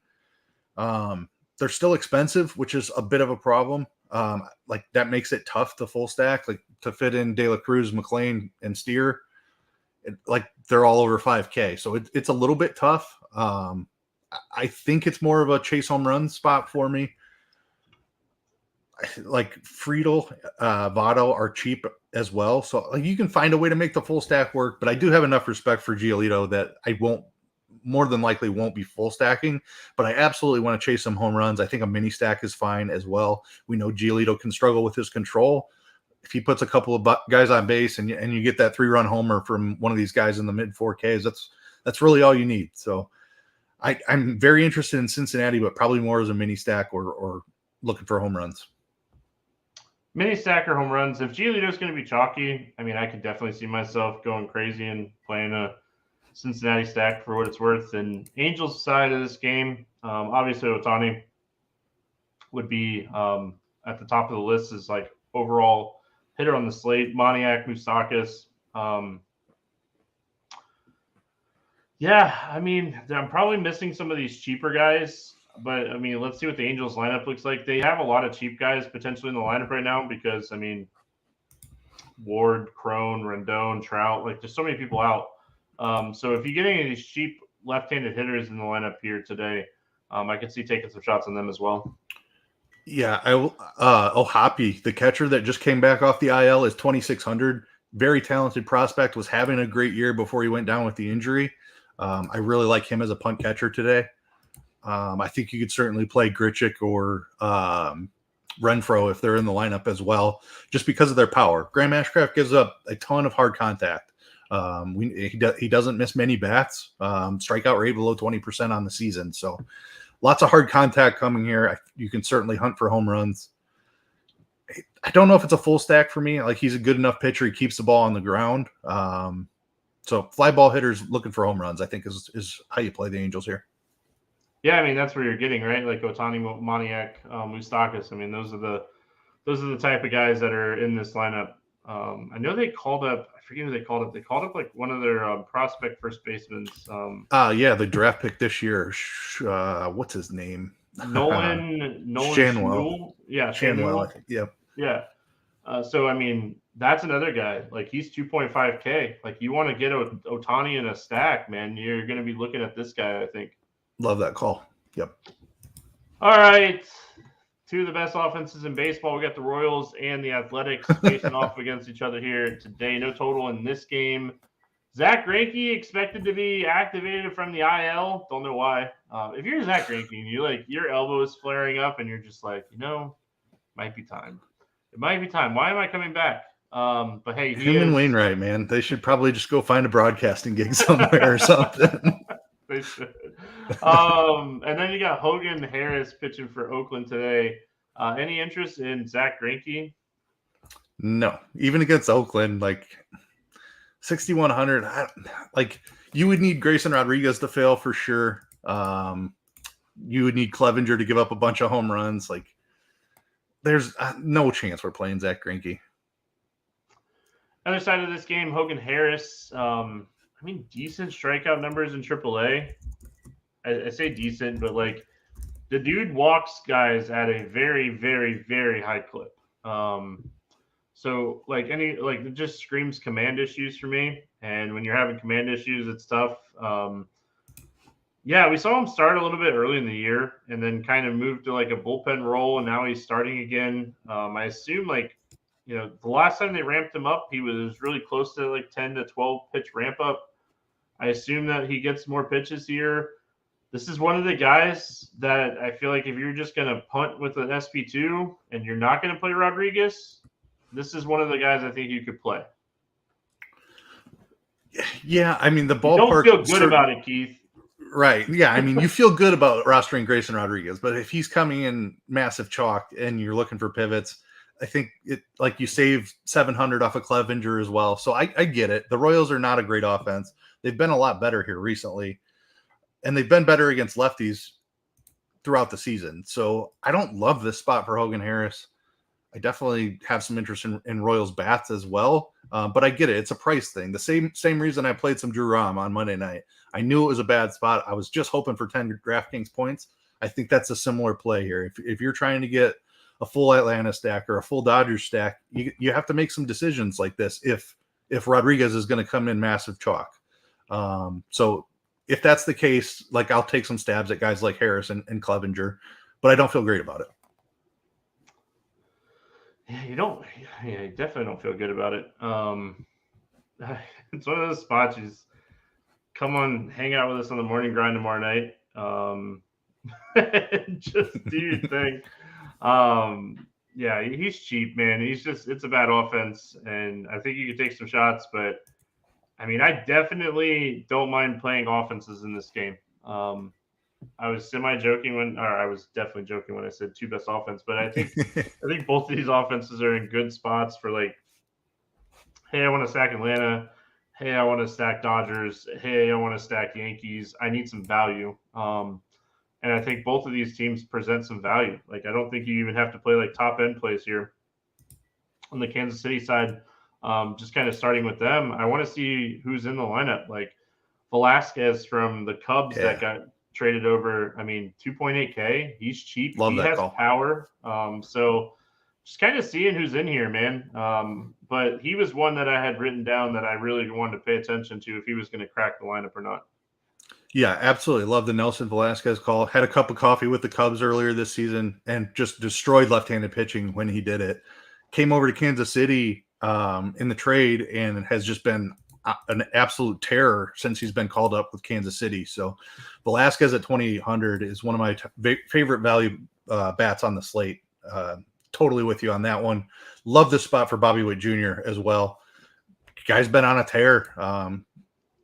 They're still expensive, which is a bit of a problem. That makes it tough to full stack, to fit in De La Cruz, McLean, and Steer. They're all over 5K, so it's a little bit tough. I think it's more of a chase home run spot for me. Friedel, Votto are cheap as well. So you can find a way to make the full stack work, but I do have enough respect for Giolito that I more than likely won't be full stacking, but I absolutely want to chase some home runs. I think a mini stack is fine as well. We know Giolito can struggle with his control. If he puts a couple of guys on base and you get that 3-run homer from one of these guys in the mid 4Ks, that's really all you need. So I'm very interested in Cincinnati, but probably more as a mini stack or looking for home runs. Mini stack or home runs. If Giolito's going to be chalky, I could definitely see myself going crazy and playing a Cincinnati stack for what it's worth. And Angels side of this game, obviously Ohtani would be at the top of the list as overall hitter on the slate. Moniak, Moustakas. I'm probably missing some of these cheaper guys. But, let's see what the Angels lineup looks like. They have a lot of cheap guys potentially in the lineup right now because, Ward, Crone, Rendon, Trout, there's so many people out. So if you get any of these cheap left-handed hitters in the lineup here today, I could see taking some shots on them as well. Yeah, Ohapi, the catcher that just came back off the IL, is 2,600. Very talented prospect, was having a great year before he went down with the injury. I really like him as a punt catcher today. I think you could certainly play Grichuk or Renfroe if they're in the lineup as well, just because of their power. Graham Ashcraft gives up a ton of hard contact. He doesn't miss many bats. Strikeout rate below 20% on the season. So lots of hard contact coming here. You can certainly hunt for home runs. I don't know if it's a full stack for me. He's a good enough pitcher. He keeps the ball on the ground. So fly ball hitters looking for home runs, I think is how you play the Angels here. Yeah, that's where you're getting, right? Ohtani, Moniak, Moustakas. Those are the type of guys that are in this lineup. I know they called up. I forget who they called up. They called up one of their prospect first basemen. Yeah, the draft pick this year. What's his name? Nolan Shanwell. Yeah, Shanwell. Yep. Yeah. So that's another guy. He's 2.5K. You want to get Ohtani in a stack, man. You're going to be looking at this guy, I think. Love that call. Yep. All right. 2 of the best offenses in baseball. We got the Royals and the Athletics facing off against each other here today. No total in this game. Zach Greinke expected to be activated from the IL. Don't know why. If you're Zach Greinke and your elbow is flaring up and you're just might be time. It might be time. Why am I coming back? But hey, him and Wainwright, man, they should probably just go find a broadcasting gig somewhere or something. They should. And then you got Hogan Harris pitching for Oakland today. Any interest in Zach Greinke? No, even against Oakland, 6,100. You would need Grayson Rodriguez to fail for sure. You would need Clevenger to give up a bunch of home runs. there's no chance we're playing Zach Greinke. Other side of this game, Hogan Harris. Decent strikeout numbers in AAA. I say decent, but like the dude walks guys at a very, very, very high clip. So like it just screams command issues for me. And when you're having command issues, it's tough. We saw him start a little bit early in the year and then kind of move to like a bullpen role, and now he's starting again. I assume the last time they ramped him up, he was really close to like 10 to 12 pitch ramp up. I assume that he gets more pitches here. This is one of the guys that I feel like if you're just going to punt with an SP2 and you're not going to play Rodriguez, this is one of the guys I think you could play. Yeah, I mean, the ballpark. You don't feel good about it, Keith. Right. Yeah, I mean, you feel good about rostering Grayson Rodriguez, but if he's coming in massive chalk and you're looking for pivots, I think you saved 700 off of Clevenger as well. So I get it. The Royals are not a great offense. They've been a lot better here recently, and they've been better against lefties throughout the season. So I don't love this spot for Hogan Harris. I definitely have some interest in Royals bats as well, but I get it. It's a price thing. The same reason I played some Drew Rom on Monday night. I knew it was a bad spot. I was just hoping for 10 DraftKings points. I think that's a similar play here. If you're trying to get a full Atlanta stack or a full Dodgers stack, you have to make some decisions like this if Rodriguez is going to come in massive chalk. So if that's the case, like I'll take some stabs at guys like Harris and Clevenger, but I don't feel great about it. Yeah, you definitely don't feel good about it. It's one of those spots you just come on, hang out with us on the morning grind tomorrow night. Just do your thing. He's cheap, man. It's a bad offense, and I think you could take some shots, but I mean, I definitely don't mind playing offenses in this game. I was definitely joking when I said two best offense, but I think both of these offenses are in good spots for like, hey, I want to stack Atlanta. Hey, I want to stack Dodgers. Hey, I want to stack Yankees. I need some value. And I think both of these teams present some value. Like, I don't think you even have to play like top end plays here. On the Kansas City side, just kind of starting with them, I want to see who's in the lineup. Like Velasquez from the Cubs that got traded over. I mean, 2.8K. He's cheap. He has power. So just kind of seeing who's in here, man. But he was one that I had written down that I really wanted to pay attention to if he was going to crack the lineup or not. Yeah, absolutely. Love the Nelson Velasquez call. Had a cup of coffee with the Cubs earlier this season and just destroyed left-handed pitching when he did it. Came over to Kansas City in the trade and has just been an absolute terror since he's been called up with Kansas City. So Velasquez at 2,800 is one of my favorite value bats on the slate. Totally with you on that one. Love this spot for Bobby Witt Jr. as well. Guy's been on a tear.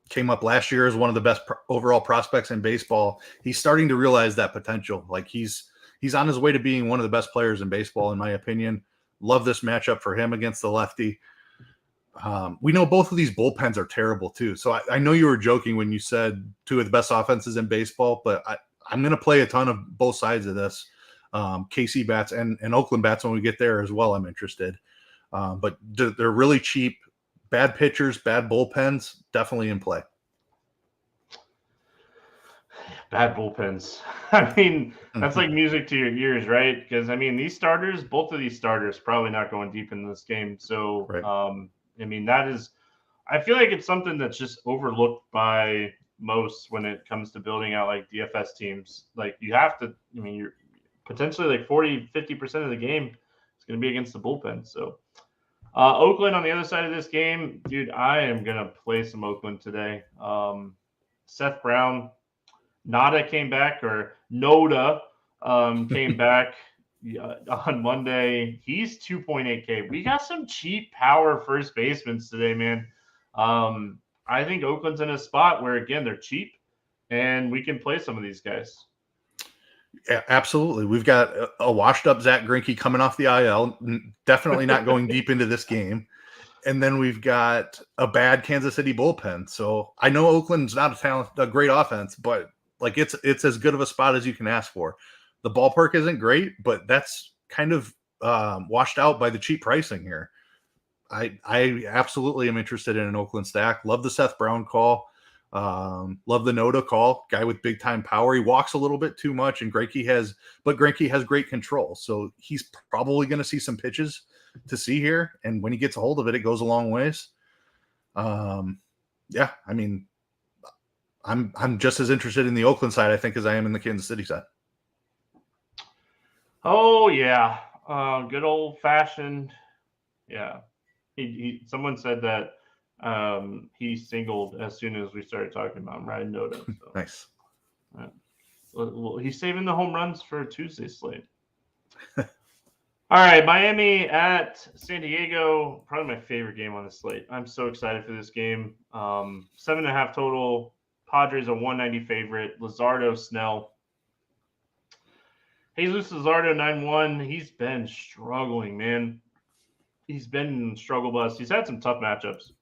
Came up last year as one of the best overall prospects in baseball. He's starting to realize that potential. Like he's on his way to being one of the best players in baseball, in my opinion. Love this matchup for him against the lefty. We know both of these bullpens are terrible too. So I know you were joking when you said two of the best offenses in baseball, but I'm going to play a ton of both sides of this. KC bats and Oakland bats when we get there as well. I'm interested. But they're really cheap. Bad pitchers, bad bullpens, definitely in play. Bad bullpens. I mean, that's like music to your ears, right? Because, I mean, both of these starters probably not going deep in this game. So, right. I mean, I feel like it's something that's just overlooked by most when it comes to building out like DFS teams. Like you have to, I mean, you're potentially like 40-50% of the game is going to be against the bullpen. So, Oakland on the other side of this game, dude, I am going to play some Oakland today. Seth Brown, Noda came back came back on Monday. He's 2.8K. We got some cheap power first basemen today, man. I think Oakland's in a spot where, again, they're cheap, and we can play some of these guys. Yeah, absolutely. We've got a washed-up Zach Greinke coming off the IL, definitely not going deep into this game. And then we've got a bad Kansas City bullpen. So I know Oakland's not a great offense, but like it's as good of a spot as you can ask for. The ballpark isn't great, but that's kind of washed out by the cheap pricing here. I absolutely am interested in an Oakland stack. Love the Seth Brown call. Love the Noda call. Guy with big time power. He walks a little bit too much, and Greinke has great control. So he's probably going to see some pitches to see here, and when he gets a hold of it, it goes a long ways. Yeah, I mean, I'm just as interested in the Oakland side, I think, as I am in the Kansas City side. Oh yeah, good old fashioned. Yeah, someone said that he singled as soon as we started talking about him, riding Noda. So. Nice. Well, he's saving the home runs for Tuesday slate. All right, Miami at San Diego, probably my favorite game on the slate. I'm so excited for this game. 7.5 total. Padres a 190 favorite. Luzardo, Snell. Jesus Luzardo 9-1. He's been struggling, man. He's been struggle bus. He's had some tough matchups,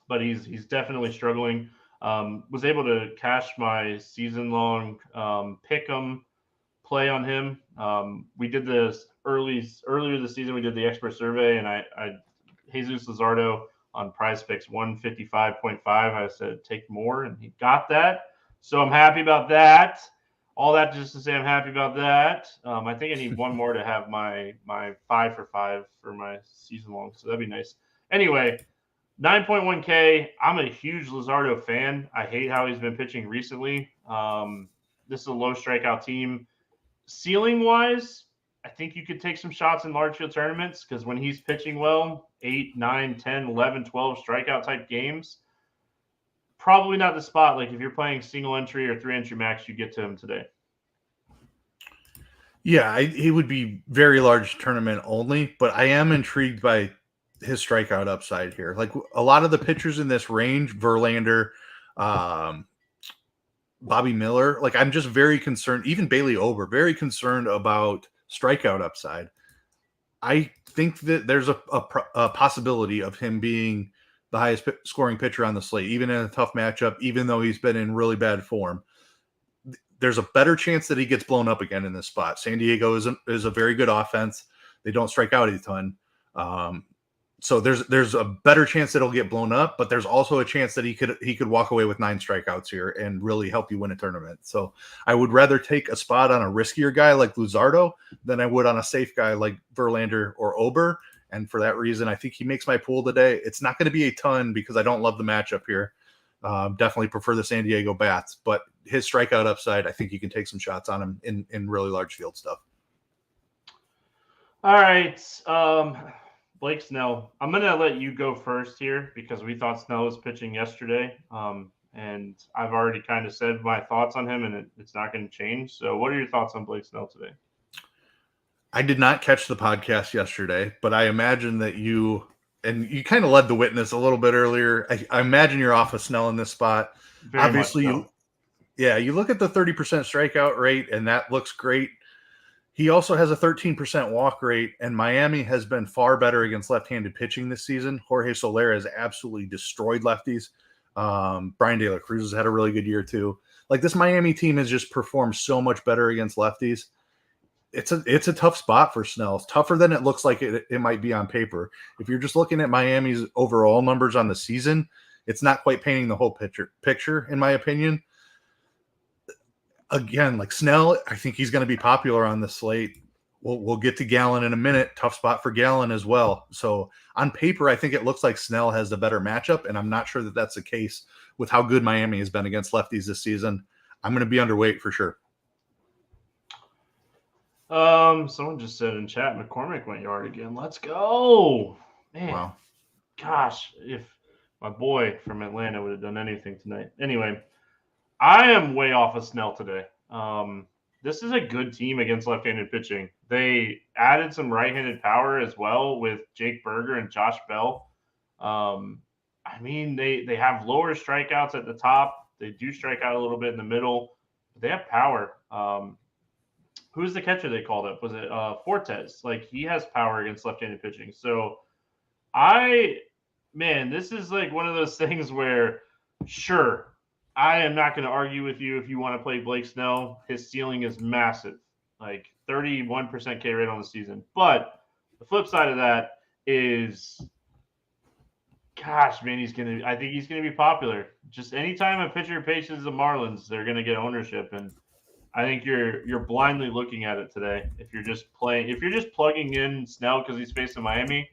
but he's definitely struggling. Was able to cash my season-long pick'em play on him. We did this earlier this season. We did the expert survey, and I Jesus Luzardo on Prize Picks 155.5. I said take more, and he got that. So I'm happy about that. All that just to say I'm happy about that. I think I need one more to have my 5 for 5 for my season long. So that'd be nice. Anyway, 9.1K. I'm a huge Luzardo fan. I hate how he's been pitching recently. This is a low strikeout team. Ceiling wise, I think you could take some shots in large field tournaments because when he's pitching well, 8, 9, 10, 11, 12 strikeout type games, probably not the spot. Like if you're playing single entry or 3 entry max, you get to him today. Yeah, he would be very large tournament only, but I am intrigued by his strikeout upside here. Like a lot of the pitchers in this range, Verlander, Bobby Miller, like I'm just very concerned, even Bailey Ober, very concerned about strikeout upside. I think that there's a possibility of him being the highest scoring pitcher on the slate, even in a tough matchup, even though he's been in really bad form. There's a better chance that he gets blown up again in this spot. San Diego is a very good offense. They don't strike out a ton. So there's a better chance that he'll get blown up, but there's also a chance that he could walk away with 9 strikeouts here and really help you win a tournament. So I would rather take a spot on a riskier guy like Luzardo than I would on a safe guy like Verlander or Ober. And for that reason, I think he makes my pool today. It's not going to be a ton because I don't love the matchup here. Definitely prefer the San Diego Bats, but his strikeout upside, I think you can take some shots on him in really large field stuff. All right. Blake Snell, I'm going to let you go first here because we thought Snell was pitching yesterday. And I've already kind of said my thoughts on him, and it's not going to change. So what are your thoughts on Blake Snell today? I did not catch the podcast yesterday, but I imagine that you kind of led the witness a little bit earlier. I imagine you're off of Snell in this spot. Very Obviously, so. you look at the 30% strikeout rate, and that looks great. He also has a 13% walk rate, and Miami has been far better against left-handed pitching this season. Jorge Soler has absolutely destroyed lefties. Brian De La Cruz has had a really good year too. Like this Miami team has just performed so much better against lefties. It's a tough spot for Snell. It's tougher than it looks like it might be on paper. If you're just looking at Miami's overall numbers on the season, it's not quite painting the whole picture, in my opinion. Again, like Snell, I think he's going to be popular on the slate. We'll get to Gallen in a minute. Tough spot for Gallen as well. So on paper, I think it looks like Snell has the better matchup, and I'm not sure that that's the case with how good Miami has been against lefties this season. I'm going to be underweight for sure. Someone just said in chat, McCormick went yard again. Let's go, man. Wow. Gosh, if my boy from Atlanta would have done anything tonight. Anyway, I am way off of Snell today. This is a good team against left-handed pitching. They added some right-handed power as well with Jake Berger and Josh Bell. I mean, they have lower strikeouts at the top. They do strike out a little bit in the middle. But they have power. Who's the catcher they called up? Was it Fortes? Like, he has power against left-handed pitching. So, this is like one of those things where, sure, I am not going to argue with you if you want to play Blake Snell. His ceiling is massive. Like, 31% K rate on the season. But the flip side of that is, gosh, man, I think he's gonna be popular. Just anytime a pitcher pitches the Marlins, they're gonna get ownership, and I think you're blindly looking at it today. If you're just plugging in Snell because he's facing Miami,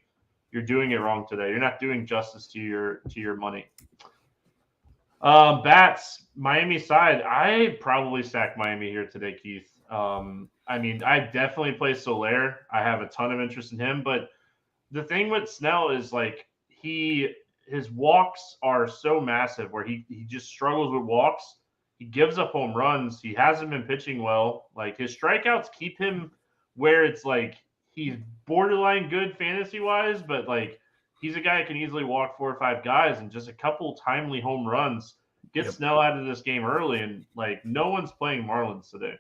you're doing it wrong today. You're not doing justice to your money. Bats, Miami side. I probably stack Miami here today, Keith. I mean, I definitely play Soler. I have a ton of interest in him, but the thing with Snell is like his walks are so massive where he just struggles with walks. He gives up home runs. He hasn't been pitching well. Like his strikeouts keep him where it's like he's borderline good fantasy wise, but like he's a guy that can easily walk 4 or 5 guys, and just a couple timely home runs get Snell out of this game early. And like no one's playing Marlins today.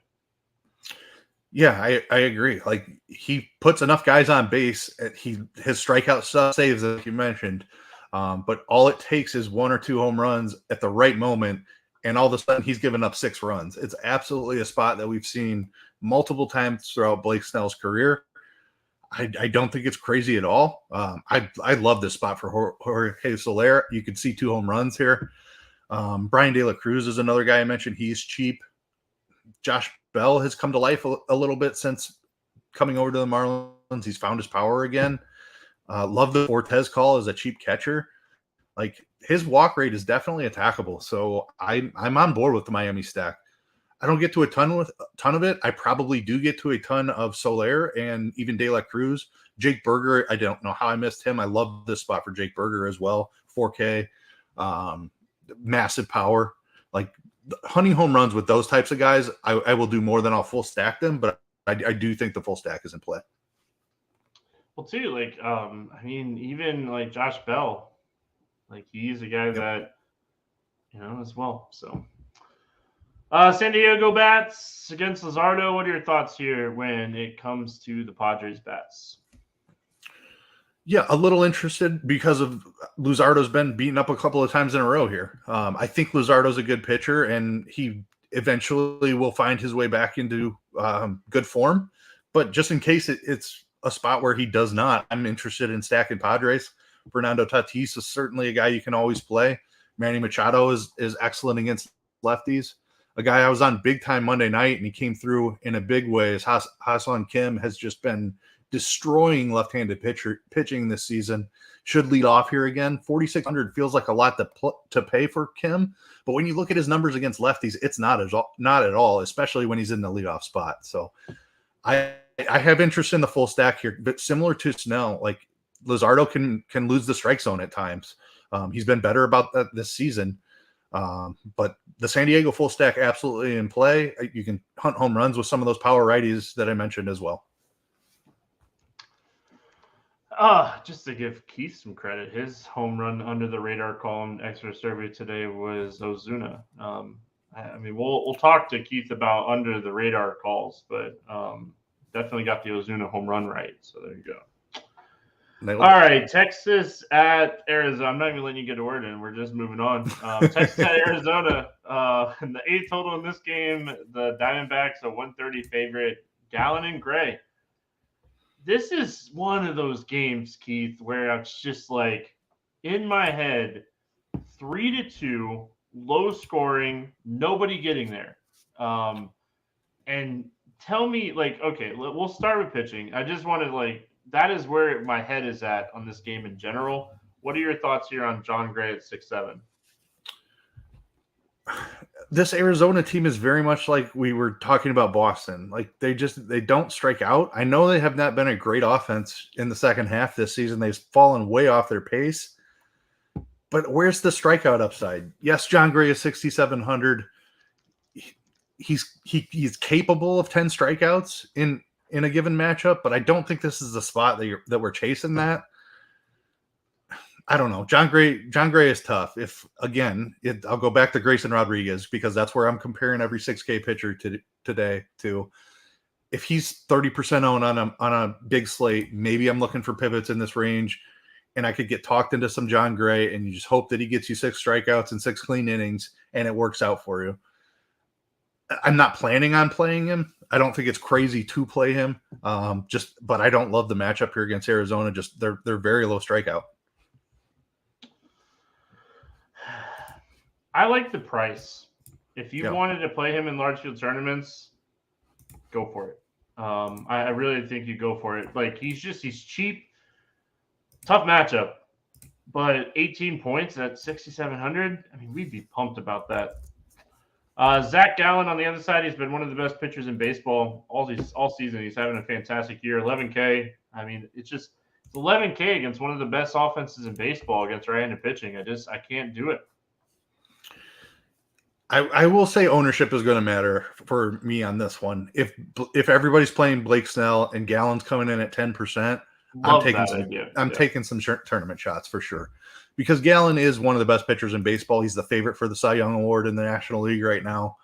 Yeah, I agree. Like he puts enough guys on base. His strikeout stuff saves, as you mentioned. But all it takes is 1 or 2 home runs at the right moment, and all of a sudden he's given up 6 runs. It's absolutely a spot that we've seen multiple times throughout Blake Snell's career. I don't think it's crazy at all. I love this spot for Jorge Soler. You could see 2 home runs here. Brian De La Cruz is another guy I mentioned. He's cheap. Josh Bell has come to life a little bit since coming over to the Marlins. He's found his power again. Love the Fortes call as a cheap catcher. Like his walk rate is definitely attackable. So I'm on board with the Miami stack. I don't get to a ton of it. I probably do get to a ton of Soler and even De La Cruz. Jake Berger, I don't know how I missed him. I love this spot for Jake Berger as well. 4K, massive power. Like hunting home runs with those types of guys, I will do more than I'll full stack them, but I do think the full stack is in play. Well, too, like, I mean, even like Josh Bell, like he's a guy that, as well. So, San Diego bats against Luzardo. What are your thoughts here when it comes to the Padres bats? Yeah, a little interested because of Luzardo's been beaten up a couple of times in a row here. I think Luzardo's a good pitcher, and he eventually will find his way back into good form. But just in case it's a spot where he does not, I'm interested in stacking Padres. Fernando Tatis is certainly a guy you can always play. Manny Machado is excellent against lefties. A guy I was on big time Monday night, and he came through in a big way. As Ha-Seong Kim has just been destroying left-handed pitching this season. Should lead off here again. 4,600 feels like a lot to pay for Kim, but when you look at his numbers against lefties, it's not at all, especially when he's in the leadoff spot. So I have interest in the full stack here, but similar to Snell, like Luzardo can lose the strike zone at times. He's been better about that this season. But the San Diego full stack absolutely in play. You can hunt home runs with some of those power righties that I mentioned as well. Just to give Keith some credit, his home run under the radar column extra survey today was Ozuna. I mean, we'll talk to Keith about under the radar calls, but definitely got the Ozuna home run right. So there you go. All right, Texas at Arizona. I'm not even letting you get a word in. We're just moving on. Texas at Arizona. And the 8 total in this game, the Diamondbacks a 130 favorite. Gallen and Gray. This is one of those games, Keith, where it's just like in my head, 3-2, low scoring, nobody getting there. And tell me, like, okay, we'll start with pitching. I just wanted, like, that is where my head is at on this game in general. What are your thoughts here on John Gray at 6'7"? This Arizona team is very much like we were talking about Boston. Like they don't strike out. I know they have not been a great offense in the second half this season. They've fallen way off their pace. But where's the strikeout upside? Yes, John Gray is 6,700. He's capable of 10 strikeouts in a given matchup, but I don't think this is the spot that we're chasing that. I don't know. John Gray is tough. If again, I'll go back to Grayson Rodriguez because that's where I'm comparing every 6K pitcher today to. If he's 30% owned on a big slate, maybe I'm looking for pivots in this range, and I could get talked into some John Gray, and you just hope that he gets you 6 strikeouts and 6 clean innings, and it works out for you. I'm not planning on playing him. I don't think it's crazy to play him. But I don't love the matchup here against Arizona. Just they're very low strikeout. I like the price. If you wanted to play him in large field tournaments, go for it. I really think you go for it. Like he's cheap, tough matchup, but 18 points at 6,700. I mean, we'd be pumped about that. Zach Gallen on the other side, he's been one of the best pitchers in baseball all season. He's having a fantastic year. 11K. I mean, it's 11K against one of the best offenses in baseball against right-handed pitching. I can't do it. I will say ownership is going to matter for me on this one. If everybody's playing Blake Snell and Gallen's coming in at 10%, I'm taking some tournament shots for sure. Because Gallen is one of the best pitchers in baseball. He's the favorite for the Cy Young Award in the National League right now.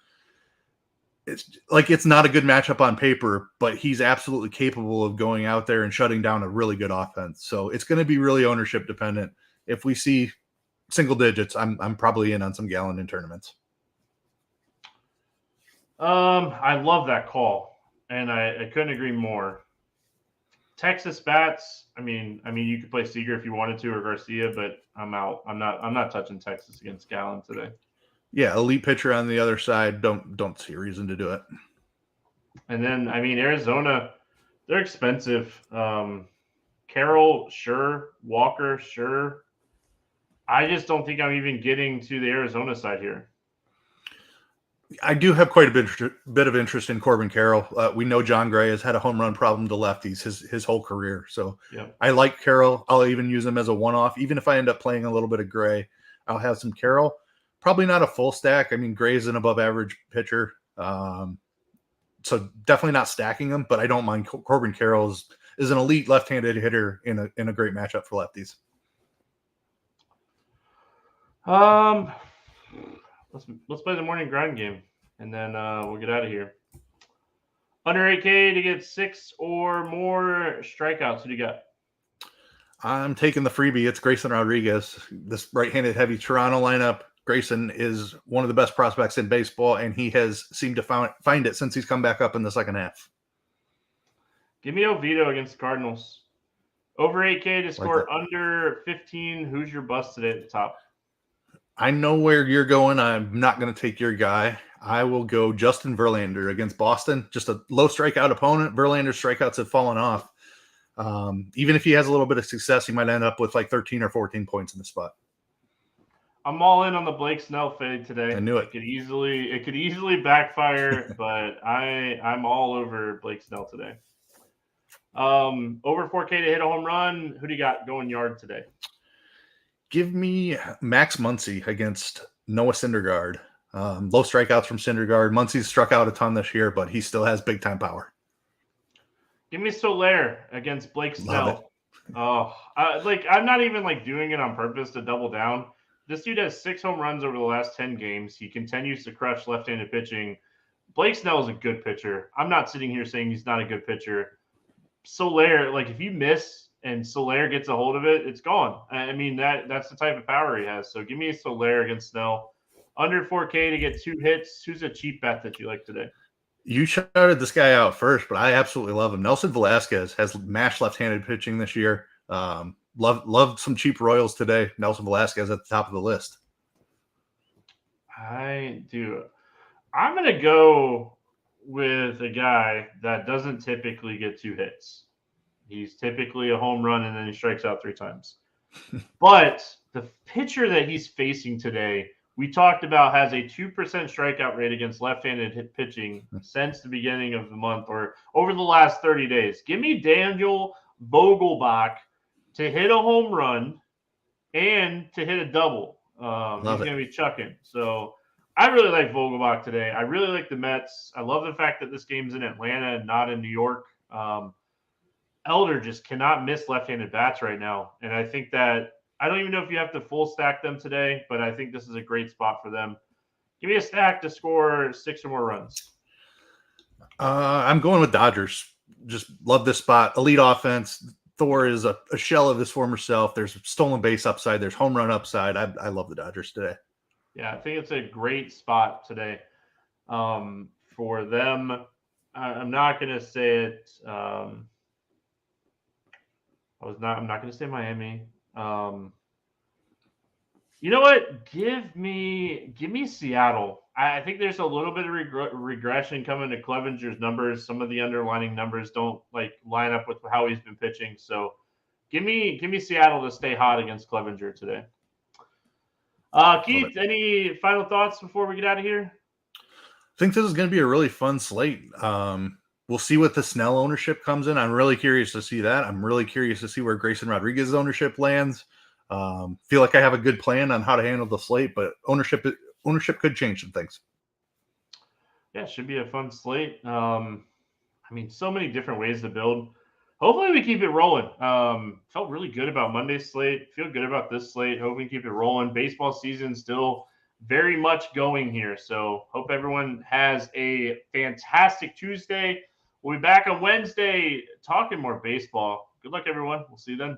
It's not a good matchup on paper, but he's absolutely capable of going out there and shutting down a really good offense. So it's going to be really ownership dependent. If we see single digits, I'm probably in on some Gallen in tournaments. I love that call, and I couldn't agree more. Texas bats. I mean, you could play Seager if you wanted to, or Garcia, but I'm out. I'm not touching Texas against Gallen today. Yeah, elite pitcher on the other side. Don't see a reason to do it. And then, I mean, Arizona, they're expensive. Carroll, sure. Walker, sure. I just don't think I'm even getting to the Arizona side here. I do have quite a bit of interest in Corbin Carroll. We know John Gray has had a home run problem to lefties his whole career. So I like Carroll. I'll even use him as a one-off. Even if I end up playing a little bit of Gray, I'll have some Carroll. Probably not a full stack. I mean, Gray's an above average pitcher. So definitely not stacking him, but I don't mind. Corbin Carroll is an elite left-handed hitter in a great matchup for lefties. Let's play the morning grind game, and then we'll get out of here. Under 8K to get 6 or more strikeouts. Who do you got? I'm taking the freebie. It's Grayson Rodriguez. This right-handed heavy Toronto lineup. Grayson is one of the best prospects in baseball, and he has seemed to find it since he's come back up in the second half. Give me Oviedo against the Cardinals. Over 8K to score under 15. Who's your bust today at the top? I know where you're going. I'm not going to take your guy. I will go Justin Verlander against Boston. Just a low strikeout opponent. Verlander's strikeouts have fallen off. Even if he has a little bit of success, he might end up with like 13 or 14 points in the spot. I'm all in on the Blake Snell fade today. I knew it. It could easily backfire, but I'm all over Blake Snell today. Over 4K to hit a home run. Who do you got going yard today? Give me Max Muncy against Noah Syndergaard. Low strikeouts from Syndergaard. Muncy's struck out a ton this year, but he still has big time power. Give me Soler against Blake Snell. I'm not even doing it on purpose to double down. This dude has 6 home runs over the last 10 games. He continues to crush left-handed pitching. Blake Snell is a good pitcher. I'm not sitting here saying he's not a good pitcher. Soler, if you miss and Soler gets a hold of it, it's gone. I mean, that's the type of power he has. So give me Soler against Snell. Under 4K to get 2 hits. Who's a cheap bet that you like today? You shouted this guy out first, but I absolutely love him. Nelson Velasquez has mashed left-handed pitching this year. Love some cheap Royals today. Nelson Velasquez at the top of the list. I do. I'm going to go with a guy that doesn't typically get 2 hits. He's typically a home run and then he strikes out 3 times. But the pitcher that he's facing today, we talked about, has a 2% strikeout rate against left-handed pitching since the beginning of the month or over the last 30 days. Give me Daniel Vogelbach to hit a home run and to hit a double. He's going to be chucking. So I really like Vogelbach today. I really like the Mets. I love the fact that this game's in Atlanta and not in New York. Elder just cannot miss left-handed bats right now. And I think that I don't even know if you have to full stack them today, but I think this is a great spot for them. Give me a stack to score 6 or more runs. I'm going with Dodgers. Just love this spot. Elite offense. Thor is a shell of his former self. There's stolen base upside. There's home run upside. I love the Dodgers today. Yeah, I think it's a great spot today for them. I'm not gonna say it. I'm not gonna say Miami. You know what? Give me Seattle. I think there's a little bit of regression coming to Clevenger's numbers. Some of the underlying numbers don't line up with how he's been pitching. So give me Seattle to stay hot against Clevenger today. Keith, any final thoughts before we get out of here? I think this is going to be a really fun slate. We'll see what the Snell ownership comes in. I'm really curious to see that. I'm really curious to see where Grayson Rodriguez's ownership lands. Feel like I have a good plan on how to handle the slate, but ownership could change some things. Yeah, it should be a fun slate. So many different ways to build. Hopefully we keep it rolling. Felt really good about Monday's slate. Feel good about this slate. Hope we keep it rolling. Baseball season still very much going here. So hope everyone has a fantastic Tuesday. We'll be back on Wednesday talking more baseball. Good luck, everyone. We'll see you then.